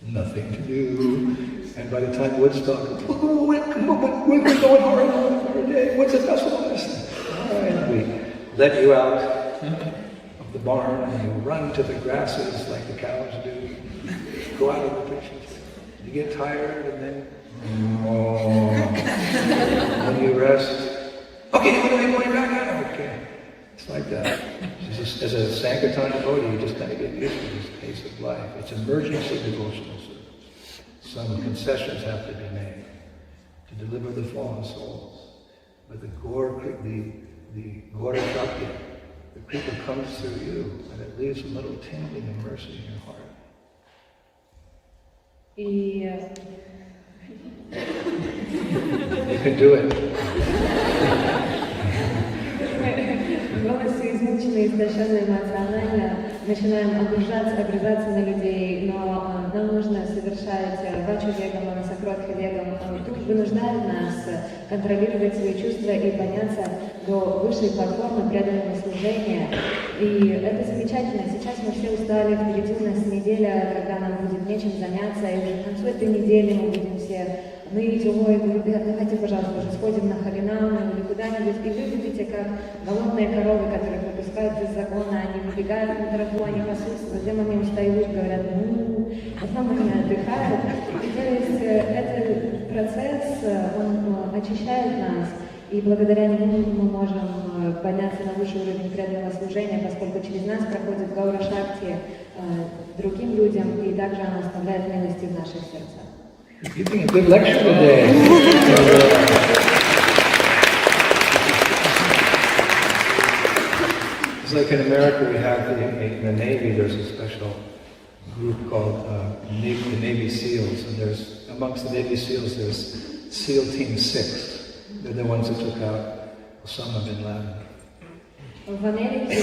nothing to do. And by the time Woodstock, we're going hard on our day. What's the festival? All right, we let you out of the barn and you run to the grasses like the cows do. Go out of the preaching field. You get tired and then When you rest, okay, when are we going back out? Okay. It's like that. As a Sankirtan devotee, you just kind of get used to this pace of life. It's emergency devotional service. Some concessions have to be made to deliver the fallen souls. But the Gora Shakti, the Kripa comes through you, and it leaves a little tingling of mercy in your heart. You can do it. Полностью измученные, истощенные эмоционально, начинаем огрызаться на людей, но нам нужно совершать вачу вегам, манасакротха вегам. Дух вынуждает нас контролировать свои чувства и подняться до высшей платформы преданного служения. И это замечательно. Сейчас мы все устали, впереди у нас неделя, когда нам будет нечем заняться, и к концу этой недели мы будем все ныть, ой, ребят, давайте, пожалуйста, уже сходим на харинаму или куда-нибудь. И вы видите, как голодные коровы, которые выпускают из загона, они выбегают на траву, они пасутся, затем они устают, говорят, потом они отдыхают. И то есть этот процесс, он очищает нас, и благодаря нему мы можем подняться на высший уровень преданного служения, поскольку через нас проходит Гаура Шакти другим людям, и также она оставляет милости в наших сердцах. You're giving a good lecture today. It's like in America we have in the Navy, there's a special group called the Navy SEALs, and there's amongst the Navy SEALs there's SEAL Team 6. They're the ones that took out Osama bin Laden. В Америке,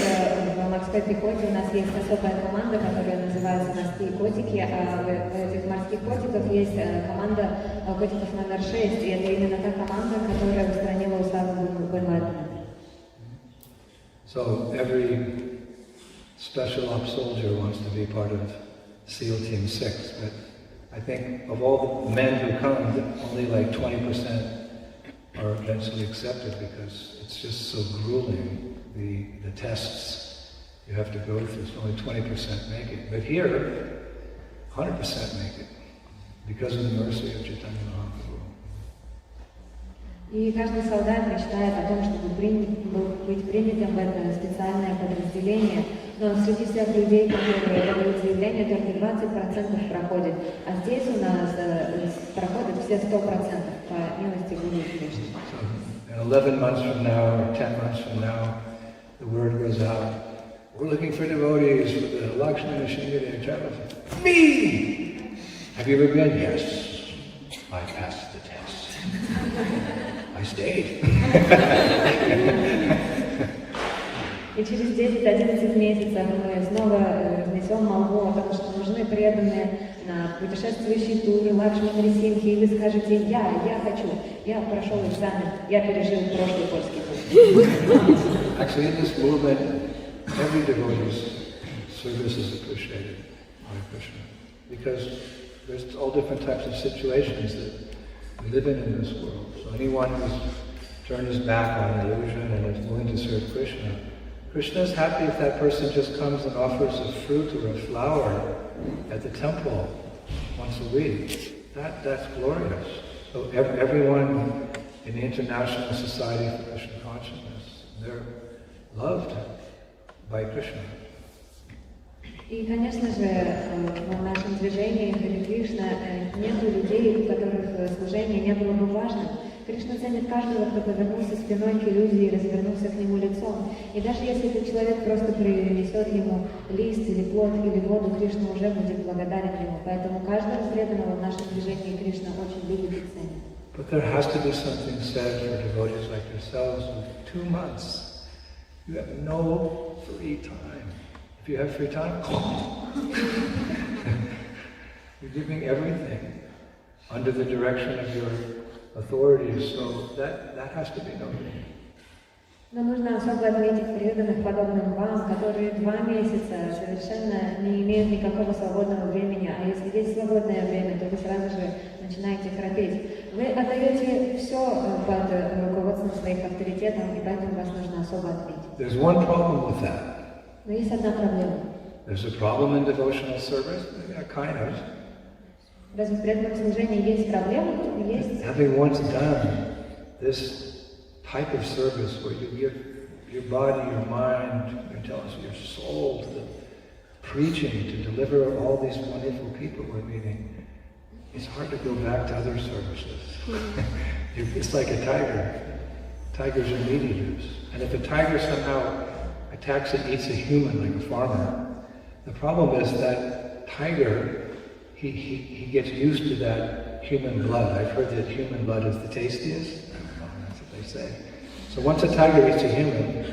в морской пехоте у нас есть особая команда, которая называется «Морские котики», а в этих морских котиков есть команда котиков номер 6, и это именно та команда, которая устранила Осаму бин Ладена. So every special ops soldier wants to be part of SEAL Team 6, but I think of all the men who come, only like 20% are eventually accepted because it's just so grueling. The tests you have to go through, so only 20% make it. But here, 100% make it because of the mercy of Chaitanya Mahaprabhu. И каждый солдат мечтает о том, чтобы быть принятым в это специальное подразделение, но среди всех людей, которые подают заявление, только 20% проходят, а здесь у нас проходят все 100% по милости Гуру Кришны. 11 months from now, or 10 months from now, the word goes out, we're looking for devotees for the Lakshmana Shingiri Travel. Me! Have you ever been? Yes. I passed the test. I stayed. И через 10-11 месяцев мы снова разнесем молву о том, что нужны преданные на путешествующие туры, Лакшмана Рисимхи, и вы скажете, я хочу, я прошел экзамен, я пережил прошлый польский путь. Actually, in this movement, every devotee's service is appreciated by Krishna, because there's all different types of situations that we live in this world. So anyone who's turned his back on illusion and is willing to serve Krishna, Krishna is happy if that person just comes and offers a fruit or a flower at the temple once a week. That's glorious. So everyone in the International Society for Krishna Consciousness, they're loved by Krishna. И, конечно же, в нашем движении Хари Кришна нет людей, у которых служение не было бы важным. Кришна ценит каждого, кто повернулся спиной к иллюзии и развернулся к нему лицом. И даже если этот человек просто принесет ему лист или плод или воду, Кришна уже будет благодарен ему. Поэтому каждого преданного в нашем движении Кришна очень любит и ценит. But there has to be something said for devotees like yourselves who 2 months, you have no free time. If you have free time, you're giving everything under the direction of your authorities, so that has to be noted. Но нужно особо отметить преданных, подобным вам, которые 2 месяца совершенно не имеют никакого свободного времени, а если есть свободное время, то вы сразу же начинаете храпеть. Вы отдаете все под руководством своих авторитетов, и поэтому вас нужно особо отметить. There's one problem with that. Но есть одна проблема. There's a problem in devotional service, kind of. Разве в преданном служении есть проблемы? Есть. Having once done this type of service where you give your body, your mind, your intelligence, your soul to the preaching, to deliver all these wonderful people we're meeting, it's hard to go back to other services. It's like a tiger. Tigers are meat eaters. And if a tiger somehow attacks and eats a human like a farmer, the problem is that tiger, he gets used to that human blood. I've heard that human blood is the tastiest. I don't know, that's what they say. So once a tiger eats a human,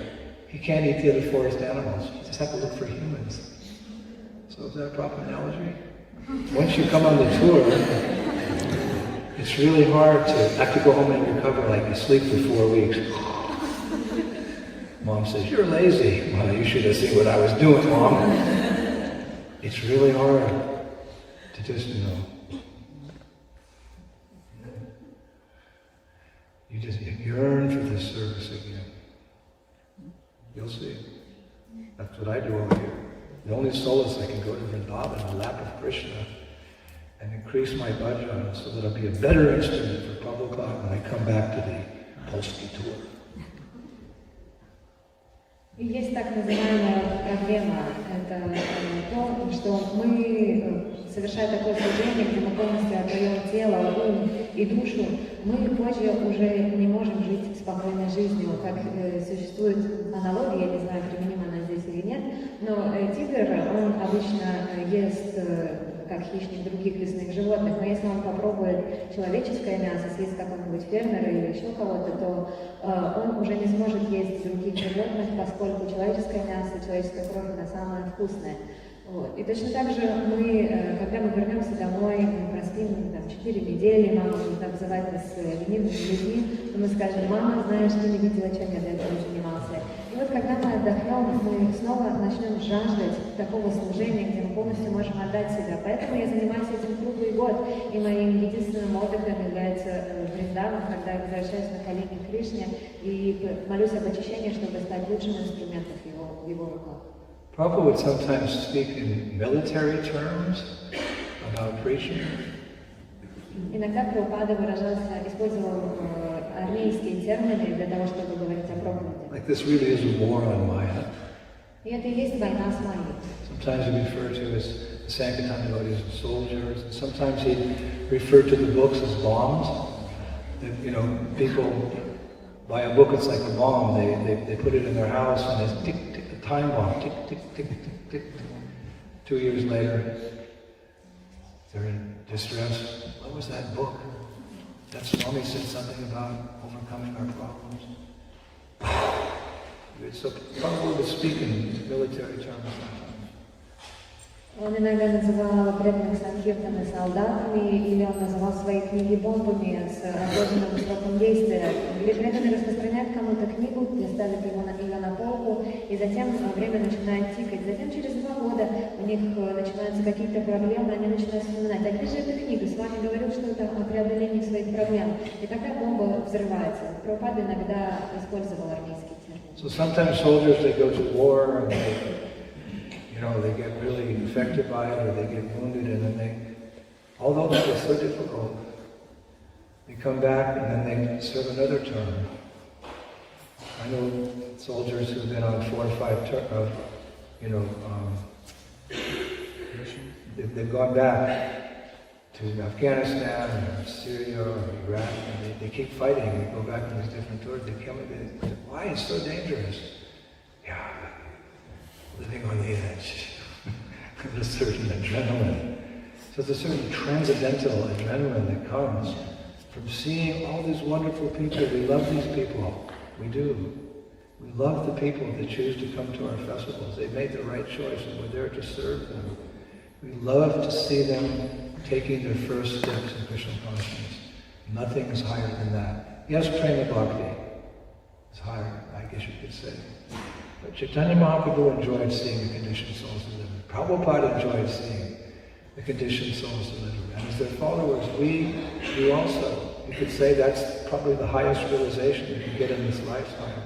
he can't eat the other forest animals. You just have to look for humans. So is that a proper analogy? Once you come on the tour, it's really hard to have to go home and recover, like you sleep for 4 weeks. Mom says, "You're lazy." Well, you should have seen what I was doing, Mom. It's really hard to just, you just yearn for this service again. You'll see. That's what I do over here. The only solace I can go to Vrindavan, the lap of Krishna, and increase my bhajan so that I'll be a better instrument for Prabhupada when I come back to the Polski tour. И есть так называемая проблема, это то, что мы, совершая такое служение, где мы полностью отдаем тело, ум и душу, мы позже уже не можем жить спокойной жизнью, как существует аналогия, я не знаю, применима она здесь или нет, но тигр, он обычно ест как хищник других лесных животных, но если он попробует человеческое мясо, съесть какого-нибудь фермера или еще кого-то, то он уже не сможет есть других животных, поскольку человеческое мясо, человеческая кровь, она самая вкусная. Вот. И точно так же мы, когда мы вернемся домой, мы проспим там 4 недели, мама будет обзывать нас ленивыми людьми, то мы скажем: "Мама, знаешь, ты не видела, чем я до этого занимался". И вот когда мы отдохнем, мы снова начнем жаждать такого служения, где мы полностью можем отдать себя. Поэтому я занимаюсь этим круглый год, и моим единственным отдыхом является Вриндаван, когда я возвращаюсь на колени к Кришне и молюсь об очищении, чтобы стать лучшим инструментом в его руках. Prabhupada would sometimes speak in military terms about preaching. Иногда Прабхупада использовал армейские термины для того, чтобы говорить о проповеди. Like this really is a war on Maya. И это и есть война с Майей. Sometimes he referred to as the Sankirtan devotees as soldiers, and sometimes he referred to the books as bombs. That, people buy a book, it's like a bomb. They put it in their house and it's tick, tick, a time bomb, tick, tick, tick, tick, tick. 2 years later, they're in distress. What was that book? That Swami said something about overcoming our problems. So Prabhupada was speaking in military terms. Он иногда называл преданных санкиртаны солдатами, или он называл свои книги бомбами с отложенным сроком действия. Или преданный распространяет кому-то книгу, ставит ее на полку, и затем время начинает тикать. Затем через 2 года у них начинаются какие-то проблемы, они начинают вспоминать: а где же эта книга? С вами говорил, что это о преодолении своих проблем. И такая бомба взрывается. Прабхупада иногда использовал армейский термин. So sometimes soldiers, they go to war and they get really infected by it, or they get wounded, and then although that was so difficult, they come back and then they serve another term. I know soldiers who've been on 4 or 5 terms, they've gone back to Afghanistan or Syria or Iraq, and they keep fighting. They go back on these different tours. They come and they say, "Why? It's so dangerous." Yeah. Living on the edge. There's a certain adrenaline. So there's a certain transcendental adrenaline that comes from seeing all these wonderful people. We love these people. We do. We love the people that choose to come to our festivals. They've made the right choice and we're there to serve them. We love to see them taking their first steps in Krishna consciousness. Nothing is higher than that. Yes, Prema Bhakti is higher, I guess you could say. But Chaitanya Mahaprabhu enjoyed seeing the conditioned souls delivered. Prabhupada enjoyed seeing the conditioned souls delivered. And as their followers, we also. You could say that's probably the highest realization you can get in this lifetime.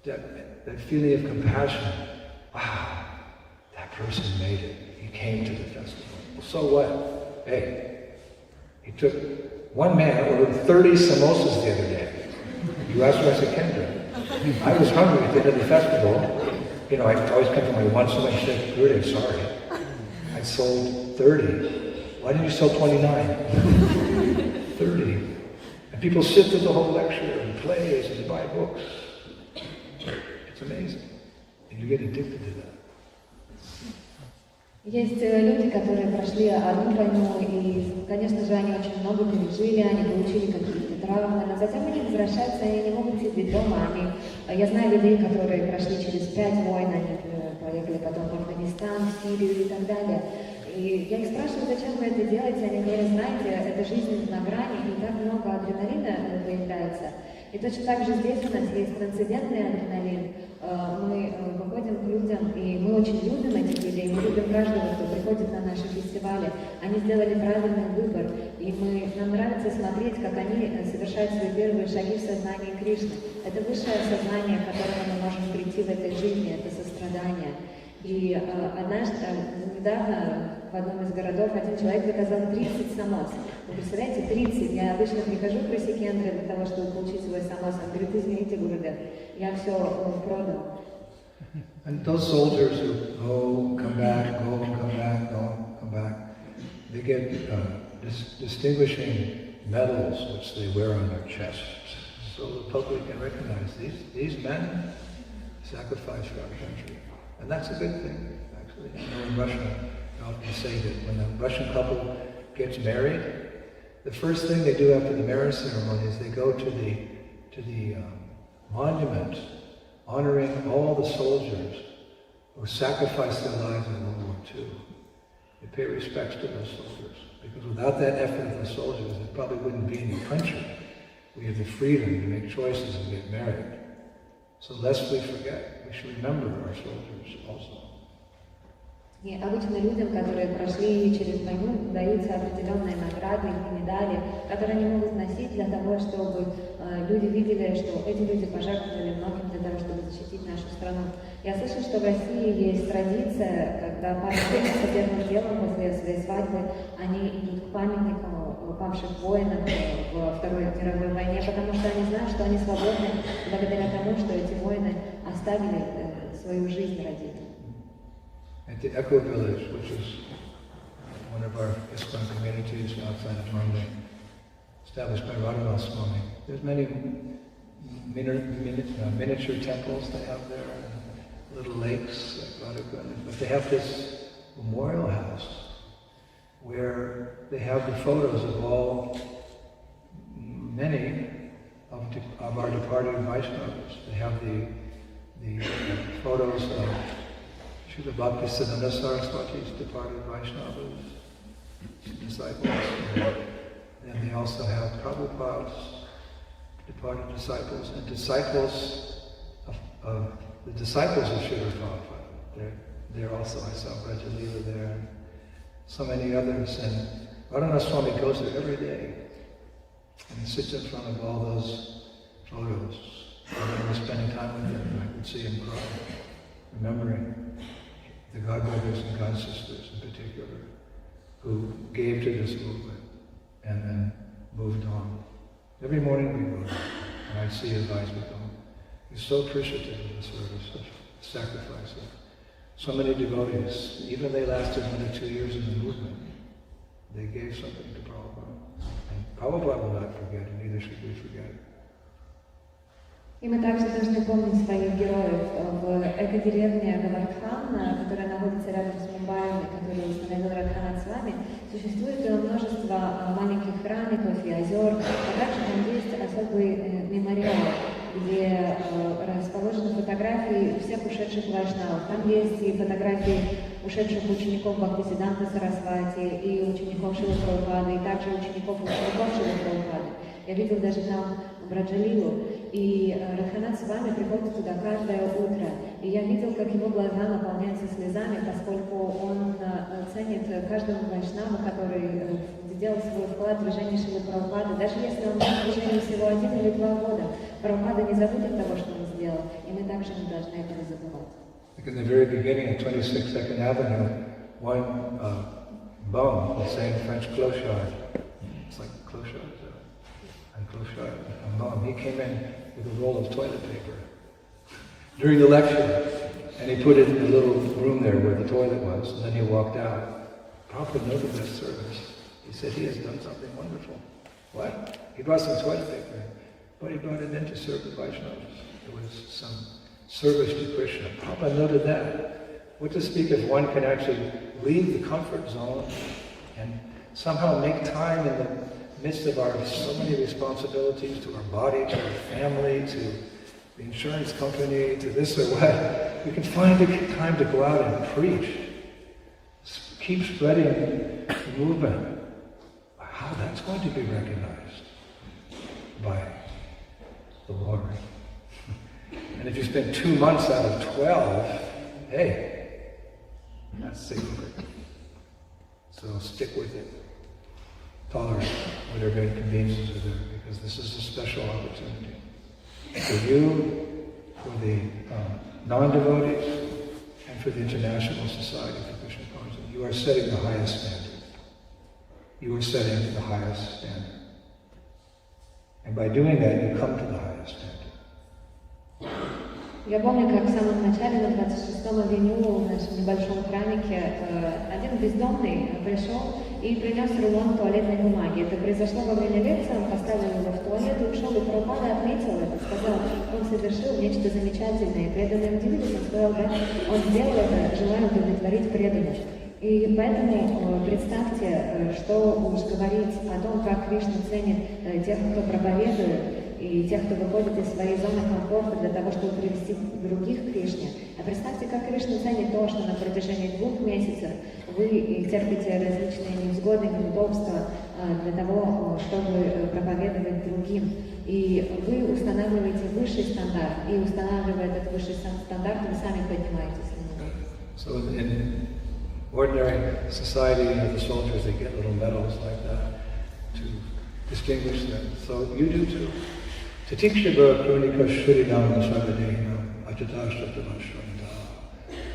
That feeling of compassion. Wow, that person made it. He came to the festival. Well, so what? Hey, One man ordered 30 samosas the other day. You asked me, I said, Kendra, I was hungry at the end of the festival. You know, I always come to my once a month, she said, Guru, I'm sorry. I sold 30. Why didn't you sell 29? 30. And people sit through the whole lecture and plays and buy books. It's amazing. And you get addicted to that. Есть люди, которые прошли одну войну, и, конечно же, они очень много пережили, они получили какие-то травмы, но затем они возвращаются, и они не могут сидеть дома. Я знаю людей, которые прошли через 5 войн, они поехали потом в Афганистан, в Сирию и так далее. И я их спрашиваю, зачем вы это делаете, они говорят, знаете, это жизнь на грани, и так много адреналина появляется. И точно так же здесь у нас есть трансцендентный адреналин. Мы выходим к людям, и мы очень любим этих людей, мы любим каждого, кто приходит на наши фестивали. Они сделали правильный выбор, и нам нравится смотреть, как они совершают свои первые шаги в сознании Кришны. Это высшее сознание, к которому мы можем прийти в этой жизни, это сострадание. И однажды, недавно, в одном из городов один человек заказал 30 самос. Вы представляете, 30. Я обычно прихожу к Русикендре для того, чтобы получить свой самос. Он говорит, извините, Гурудев, я все продал. And those soldiers who go, come back, go, come back, go, come back, they get distinguishing medals which they wear on their chests. So the public can recognize these men sacrifice for our country. And that's a good thing, actually. You know, in Russia, I often say that when a Russian couple gets married, the first thing they do after the marriage ceremony is they go to the monument honoring all the soldiers who sacrificed their lives in World War II. They pay respects to those soldiers, because without that effort of the soldiers, there probably wouldn't be any country. We have the freedom to make choices and get married. So lest we forget, we should remember our soldiers also. И обычно людям, которые прошли через войну, даются определенные награды и медали, которые они могут носить для того, чтобы люди видели, что эти люди пожертвовали многим для того, чтобы защитить нашу страну. Я слышала, что в России есть традиция, когда пара женится первым делом после своей свадьбы, они идут к памятникам павших воинов во Второй мировой войне, потому что они знают, что они свободны благодаря тому, что эти воины оставили свою жизнь ради этого. At the Echo Village, which is one of our ISKCON communities outside of Mumbai, established by Radha Swami, there's many miniature temples they have there, and little lakes like Radha, but they have this memorial house where they have the photos of many of our departed Vaishnavas. They have the photos of Srila Bhaktisiddhanta Saraswati's departed Vaishnavas, disciples, and they also have Prabhupada's departed disciples, and disciples of the disciples of Srila Prabhupada. They're also, I saw Brajalila there, and so many others, and Radha Swami goes there every day, and he sits in front of all those photos. When I was spending time with him, I could see him cry, remembering the godbrothers and godsisters in particular, who gave to this movement and then moved on. Every morning we go there, and I'd see his eyes become. He's so appreciative of the service, of sacrifice of so many devotees. Even they lasted 1 or 2 years in the movement. They gave something to Prabhupada. And Prabhupada will not forget, and neither should we forget. И мы также должны помнить своих героев. В эко-деревне Гавардхан, которая находится рядом с Мумбаем, которую установил Брайан Свами, существует множество маленьких храмиков и озер, а также там есть особый мемориал, где расположены фотографии всех ушедших вайшнавов. Там есть и фотографии ушедших учеников Бхактисиддханты Сарасвати, и учеников Шрилы Прабхупады, и также учеников Шрилы Прабхупады. Я видел даже там Браджалилу, и Радханат Свами приходит туда каждое утро. И я видел, как его глаза наполняются слезами, поскольку он ценит каждого вайшнава, который сделал свой вклад в движение Шрилы Прабхупады. Даже если он в движении всего 1 или 2 года, Прабхупада не забудет того, что он сделал, и мы также не должны этого забывать. Like in the very beginning of 26th 2nd Avenue, one bum was saying French clochard. It's like closure. And closure. He came in with a roll of toilet paper during the lecture, and he put it in the little room there where the toilet was, and then he walked out. Prabhupada noted this service. He said he has done something wonderful. What? He brought some toilet paper, but he brought it in to serve the Vaishnavas. It was some service to Krishna. Prabhupada noted that. What to speak if one can actually leave the comfort zone and somehow make time in the midst of our so many responsibilities to our body, to our family, to the insurance company, to this or what. We can find the time to go out and preach. Keep spreading the movement. How that's going to be recognized by the Lord. And if you spend 2 months out of 12, hey, that's significant. So stick with it. Tolerate whatever inconveniences are there, because this is a special opportunity. For you, for the non-devotees, and for the International Society for Krishna Consciousness. You are setting the highest standard. You are setting the highest standard. And by doing that, you come to the highest standard. Я помню, как в самом начале, на 26-м авеню, в нашем небольшом храмике, один бездомный пришел и принес рулон туалетной бумаги. Это произошло во время лекции, он поставил его в туалет и ушел, и Прабхупада отметил это, сказал, он совершил нечто замечательное, и преданные удивились, он сказал, да, он сделал это, желая удовлетворить преданных. И поэтому представьте, что уж говорить о том, как Кришна ценит тех, кто проповедует, и тех, кто выходит из своей зоны комфорта для того, чтобы привести других к Кришне. А представьте, как Кришна ценит то, что на протяжении 2 месяцев вы терпите различные невзгоды, неудобства для того, чтобы проповедовать другим. И вы устанавливаете высший стандарт, и устанавливая этот высший стандарт, вы сами поднимаетесь на него. So in ordinary society, the soldiers, they get little medals like that to distinguish them. So you do too. Tatikshabha kronika shurinam sarvadehinam ajatashtatavashvanda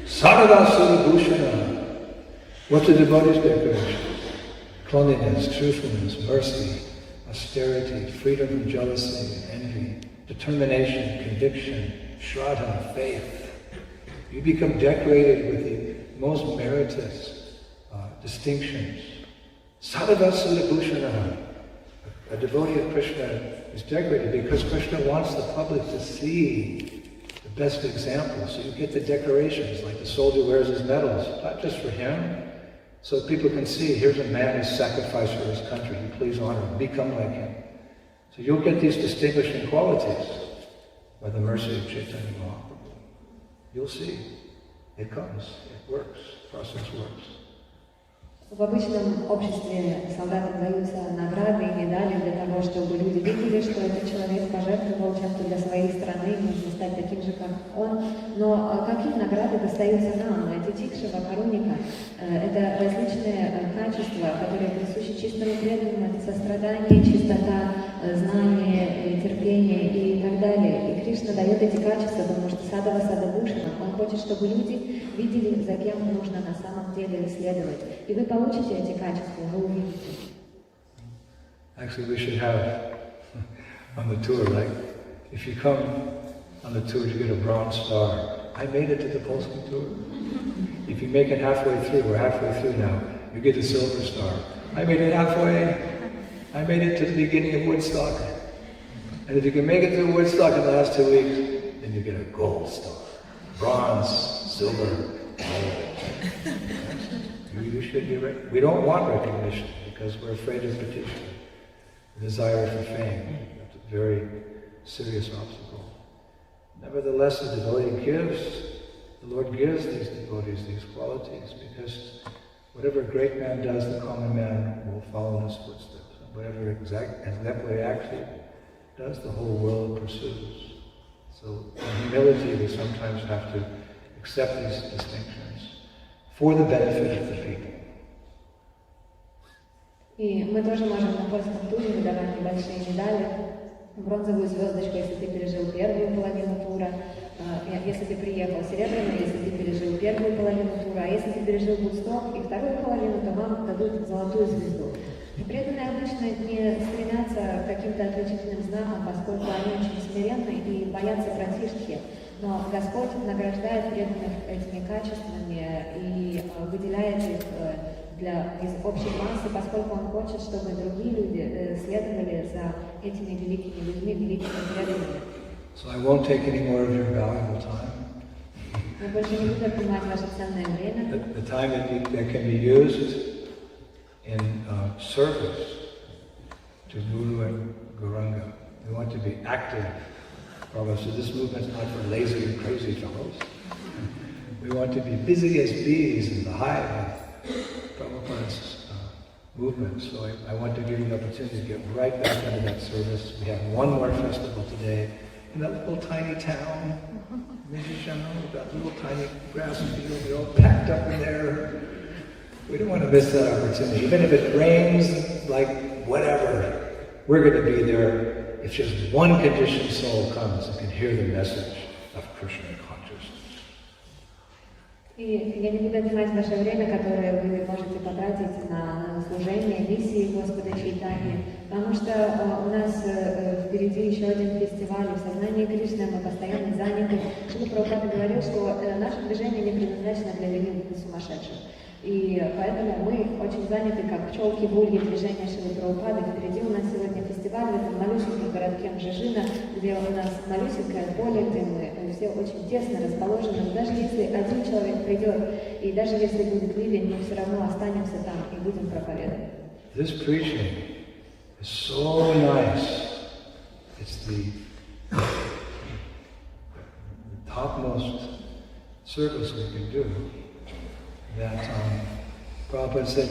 saradasura bhushana. What's a devotee's decoration? Cleanliness, truthfulness, mercy, austerity, freedom from jealousy and envy, determination, conviction, shraddha, faith. You become decorated with the most meritorious distinctions. Saradasura bhushana. A devotee of Krishna is decorated because Krishna wants the public to see the best example. So you get the decorations, like the soldier wears his medals, not just for him, so people can see, here's a man who's sacrificed for his country, you please honor him, become like him. So you'll get these distinguishing qualities by the mercy of Chaitanya Mahaprabhu. You'll see, it comes, it works, the process works. В обычном обществе солдатам даются награды и медали для того, чтобы люди видели, что этот человек пожертвовал чем-то для своей страны, нужно стать таким же, как он. Но какие награды достаются нам? Эти тикшева, каруника, это различные качества, которые присущи чистому преданному, это сострадание, чистота, знание, терпение и так далее. И Кришна дает эти качества, потому что садава садабушана, он хочет, чтобы люди видели, за кем нужно на самом деле следовать. И вы получите эти качества, вы увидите. Actually, we should have on the tour, like, if you come on the tour, you get a bronze star. I made it to the Polsky tour. If you make it halfway through, we're halfway through now, you get a silver star. I made it halfway. I made it to the beginning of Woodstock. And if you can make it through Woodstock in the last 2 weeks, then you get a gold star. Bronze, silver, gold. You should be right. We don't want recognition because we're afraid of petition. The desire for fame. That's a very serious obstacle. Nevertheless, the devotee gives, the Lord gives these devotees these qualities because whatever a great man does, the common man will follow in his footsteps. And whatever exemplary act he does, the whole world pursues. So in humility, we sometimes have to accept these distinctions for the benefit of the people. И мы тоже можем на польском туре выдавать небольшие медали, бронзовую звездочку, если ты пережил первую половину тура, если ты приехал, серебряную, если ты пережил первую половину тура, а если ты пережил Вудсток и вторую половину, то вам дадут золотую звезду. Преданные обычно не стремятся к каким-то отличительным знакам, поскольку они очень смиренны и боятся братишки. Но Господь награждает преданных этими качествами и выделяет их из общей массы, поскольку Он хочет, чтобы другие люди следовали за этими великими людьми, великими преданными. So I won't take any more of your valuable time. Я больше не буду отнимать ваше ценное время. The time that can be used in service to Guru and Guranga. We want to be active. Prabhupada said this movement's not for lazy and crazy fellows. We want to be busy as bees in the hive of Prabhupada's movement. So I want to give you the opportunity to get right back into that service. We have one more festival today in that little tiny town, with that little tiny grass field, we're all packed up in there. We don't want to miss that opportunity. Even if it rains, like whatever, we're going to be there. If just one conditioned soul comes and can hear the message of Krishna consciousness. И я не буду отнимать ваше время, которое вы можете потратить на служение миссии Господа Чайтаньи, потому что у нас впереди еще один фестиваль в сознании Кришны, мы постоянно заняты. Шрила Прабхупада говорил, что наше движение не предназначено для ленивых и сумасшедших. И поэтому мы очень заняты, как пчелки в улье движения Шрилы Прабхупады. Впереди у нас сегодня фестиваль в этом малюсеньком городке Мжижина, где у нас малюсенькое поле, где мы все очень тесно расположены. Даже если один человек придет, и даже если будет ливень, мы все равно останемся там и будем проповедовать. This preaching is so nice. It's the topmost service we can do. That Prabhupada said,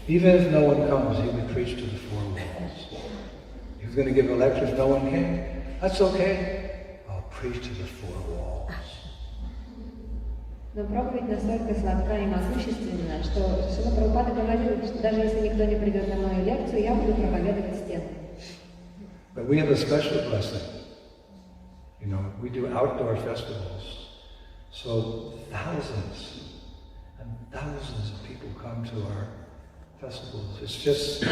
even if no one comes, he would preach to the four walls. He was going to give a lecture if no one came. That's okay. I'll preach to the four walls. Но проповедь настолько сладка и могущественна, что Шрила Прабхупада говорил, что даже если никто не придет на мою лекцию, я буду проповедовать стены. But we have a special blessing. You know, we do outdoor festivals. So thousands and thousands of people come to our festivals. It's just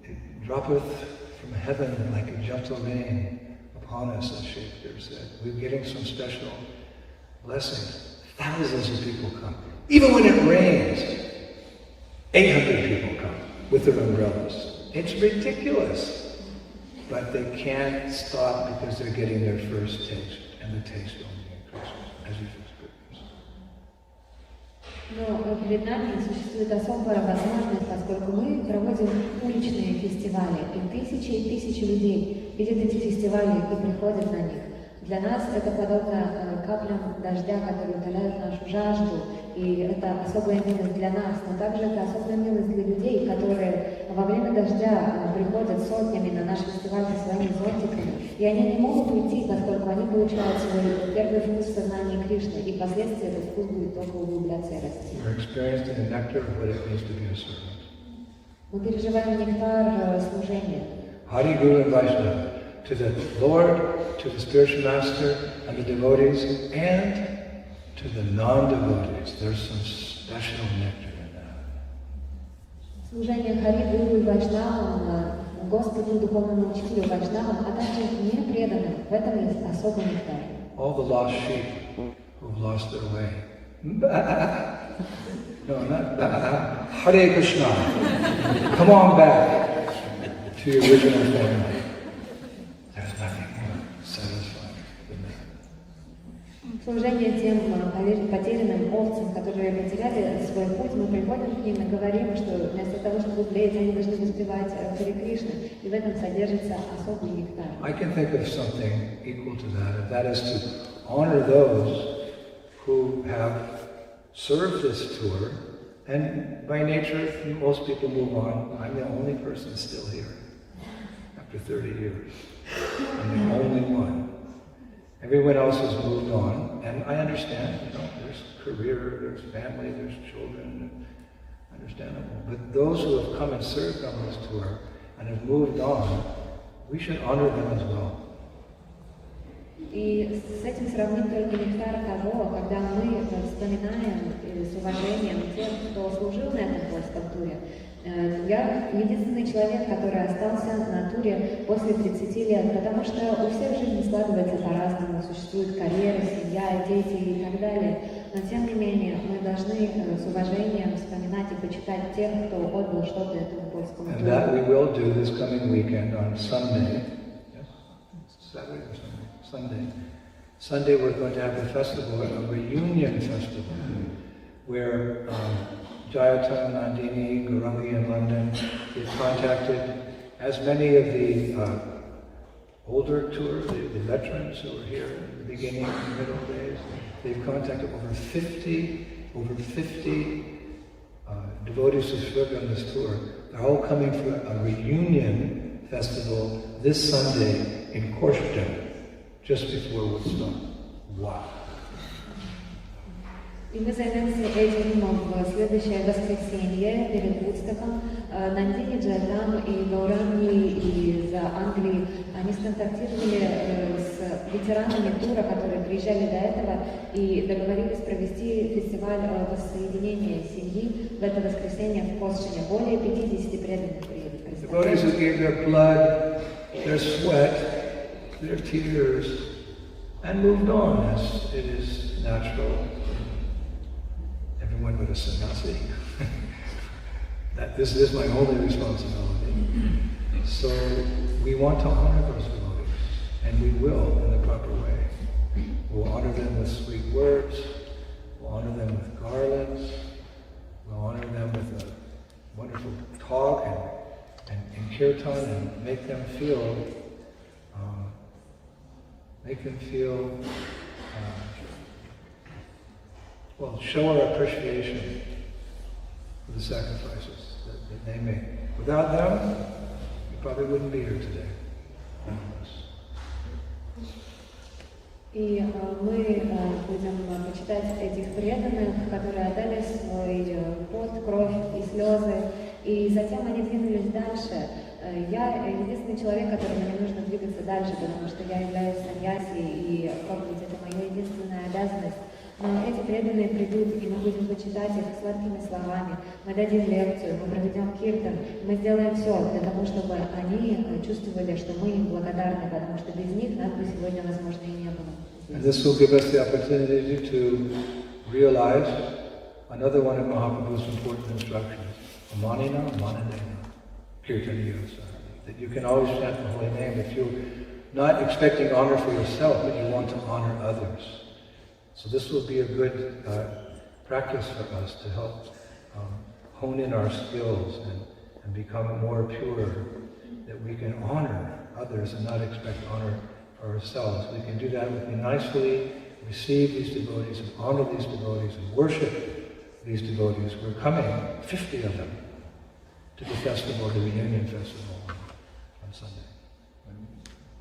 it droppeth from heaven like a gentle rain upon us, as Shakespeare said. We're getting some special blessing. Thousands of people come. Even when it rains, 800 people come with their umbrellas. It's ridiculous. But they can't stop because they're getting their first taste, and the taste only increases as you Но перед нами существует особая возможность, поскольку мы проводим уличные фестивали, и тысячи людей видят эти фестивали и приходят на них. Для нас это подобно каплям дождя, которые утоляют нашу жажду, и это особая милость для нас, но также это особая милость для людей, которые во время дождя приходят сотнями на наш фестиваль со своими зонтиками, и они не могут уйти, поскольку они получают свой первый вкус в сознании Кришны, и впоследствии этот вкус будет только углубляться и расти. Мы переживаем нектар служения. Hari Guru and Vaishnava, to the Lord, to the spiritual master, and the devotees, and to the non-devotees. There's some special nectar in that. Служение Хари Гуру и Вайшнавам, Господу, духовному учителю Вайшнавам, а также непреданным. В этом есть особый нектар. All the lost sheep who've lost their way. No, not Hare Krishna. Come on back to your original family. There's nothing more satisfying than that. Служение тем потерянным овцам, которые потеряли свой путь, мы приходим к ним и говорим, что вместо того, чтобы блеять, они должны воспевать Харе Кришну, и в этом содержится особый нектар. I can think of something equal to that, and that is to honor those who have served this tour, and by nature, most people move on. I'm the only person still here after 30 years. I'm the only one. Everyone else has moved on, and I understand, there's career, there's family, there's children, understandable. But those who have come and served on this tour and have moved on, we should honor them as well. И с этим сравним только нектар того, когда мы вспоминаем с уважением тех, кто служил на этом плоском туре. Я единственный человек, который остался на туре после 30 лет, потому что у всех жизнь складывается по-разному, существует карьера, семья, дети и так далее. Но тем не менее, мы должны с уважением вспоминать и почитать тех, кто отдал что-то этому польскому туру. And that we will do this coming weekend on Sunday. Yes? Saturday or Sunday? Sunday. Sunday we're going to have a festival, a reunion festival, where Jayatana, Nandini, Gurungi in London, they've contacted as many of the older tour, the veterans who were here in the beginning and middle days. They've contacted over 50 devotees of Shriga on this tour. They're all coming for a reunion festival this Sunday in Korshta, just before Woodstock. Wow! И мы займемся этим в следующее воскресенье перед Вудстоком. Нандини, Джайтам и Гауранги из Англии, они сконтактировали с ветеранами тура, которые приезжали до этого, и договорились провести фестиваль воссоединения семьи в это воскресенье в Косчине. Более 50 преданных приедет. Devotees who gave their blood, their sweat, their tears, and moved on as it is natural. Everyone but a sannyasi. That this is my only responsibility. So we want to honor those devotees, and we will in the proper way. We'll honor them with sweet words, we'll honor them with garlands, we'll honor them with a wonderful talk and kirtan, and make them feel well, show our appreciation for the sacrifices that they made. Without them, we probably wouldn't be here today. И мы будем почитать этих преданных, которые отдали свой пот, кровь и слезы, и затем они двинулись дальше. Я единственный человек, которому не нужно двигаться дальше, потому что я являюсь саньяси, и проповедь — это моя единственная обязанность. Но эти преданные придут, и мы будем почитать их сладкими словами, мы дадим лекцию, мы проведем киртан, мы сделаем все для того, чтобы они чувствовали, что мы им благодарны, потому что без них нас бы сегодня, возможно, и не было. And this will give us the opportunity to realize another one of Mahaprabhu's important instructions, Manina, Manadena, Kirtaniya, that you can always chant the holy name if you're not expecting honor for yourself, but you want to honor others. So this will be a good practice for us to help hone in our skills and become more pure, that we can honor others and not expect honor for ourselves. We can do that if we nicely receive these devotees and honor these devotees and worship these devotees. We're coming, 50 of them, to the festival, the reunion festival on Sunday.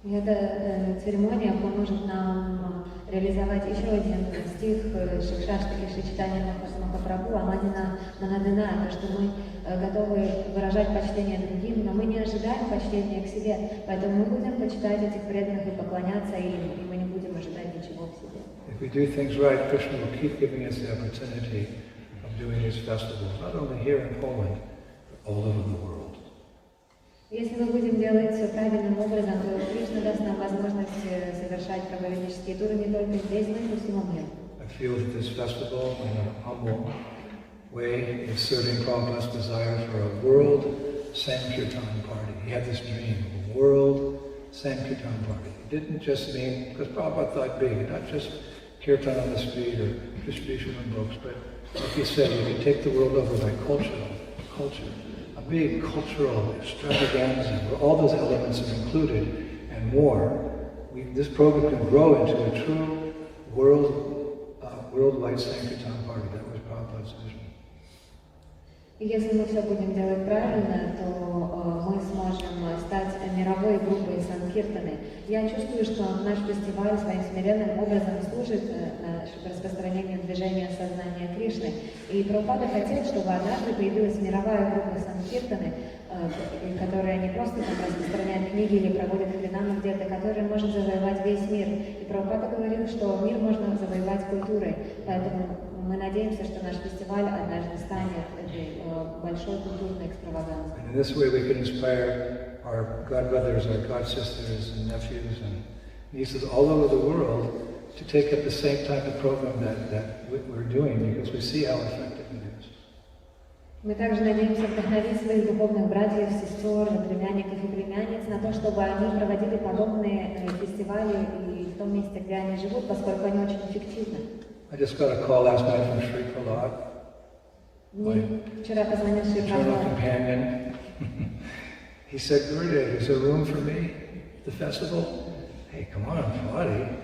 И эта церемония поможет нам реализовать еще один стих Шикшаштаки Шичитания Махапрабху, Аманина Манадена, то, что мы готовы выражать почтение другим, но мы не ожидаем почтения к себе, поэтому мы будем почитать этих преданных и поклоняться им, и мы не будем ожидать ничего к себе. If we do things right, Krishna will keep giving us the opportunity of doing these festivals, not only here in Poland, but all over the world. Если мы будем делать все правильным образом, то Кришна даст нам возможность совершать проповеднические туры не только здесь, но и по всему миру. I feel that this festival, in a humble way, is serving Prabhupada's desire for a world Sankirtan party. He had this dream of a world Sankirtan party. It didn't just mean, because Prabhupada thought big, not just kirtan on the street or distribution of books, but like he said, you can take the world over by culture. A big cultural extravaganza where all those elements are included and more. This program can grow into a true worldwide Sankirtan party. That was Prabhupada's vision. И если мы все будем делать правильно, то мы сможем стать мировой группой Санкиртаны. Я чувствую, что наш фестиваль своим смиренным образом служит распространению движения сознания Кришны. И Прабхупада хотел, чтобы однажды появилась мировая группа Санкиртаны, которая не просто там распространяет книги или проводит харинаму где-то, которая может завоевать весь мир. И Прабхупада говорил, что мир можно завоевать культурой. Поэтому мы надеемся, что наш фестиваль однажды станет этой большой культурной экстравагацией. And in this way we can inspire our god brothers, our god sisters and nephews and nieces all over the world to take up the same type of program that we're doing, because we see how effective it is. Мы также надеемся вдохновить своих духовных братьев, сестер, племянников и племянниц на то, чтобы они проводили подобные фестивали и в том месте, где они живут, поскольку они очень эффективны. I just got a call last night from Shri Prabhupada, Мне вчера позвонил Шри eternal Прабхупада. companion. He said, Gurudev, is there room for me at the festival? Hey, come on, Prabhupada.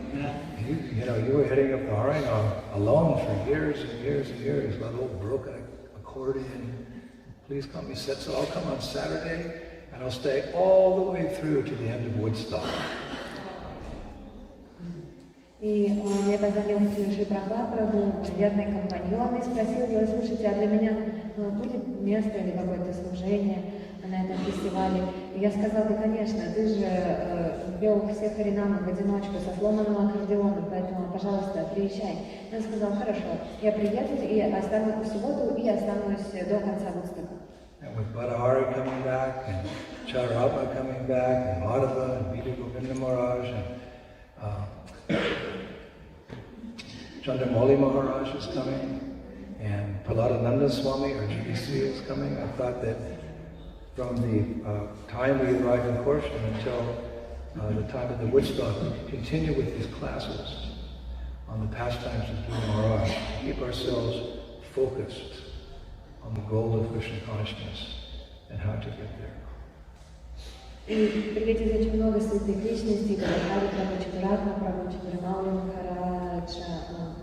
You were heading up the Harinam alone for years and years and years, that old broken accordion. Please come. He said, so I'll come on Saturday and I'll stay all the way through to the end of Woodstock. И мне позвонил Шри Прабхупада, был верный компаньон, и спросил его: слушайте, а для меня будет место или какое-то служение на этом фестивале? И я сказала: да, конечно, ты же вел все харинамы в одиночку со сломанным аккордеоном, поэтому, пожалуйста, приезжай. И он сказал: хорошо, я приеду и останусь в субботу, и останусь до конца Woodstock. And with Badahari coming back, and Charabha coming back, and Madhava, and Vidya Govinda Maharaj, and Chandramali Maharaj is coming, and Palo-Альто Swami, or GBC, is coming. I thought that from the time we arrived in Kursa until the time of the Woodstock, we could continue with these classes on the pastimes of Guru Maharaj, keep ourselves focused on the goal of Krishna consciousness and how to get there. И приветить очень много святых личностей: Брайан Тиббитс, Гуру Махараджа,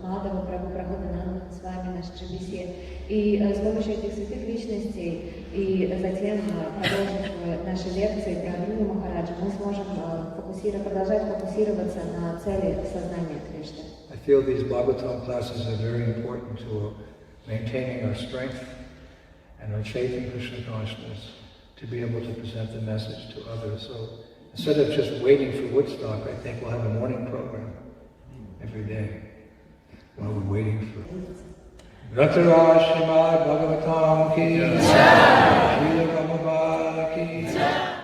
Мадхава, Брайан Свами, наш GBC. И с помощью этих святых личностей и затем, продолжив наши лекции про Гуру Махараджа, мы сможем продолжать фокусироваться на цели сознания Кришны. I feel these Bhagavatam classes are very important to maintaining our strength and our faith in Krishna consciousness, to be able to present the message to others. So instead of just waiting for Woodstock, I think we'll have a morning program every day while we're waiting for Rataraj Srimad Bhagavatam Ki Jai, Srila Prabhupada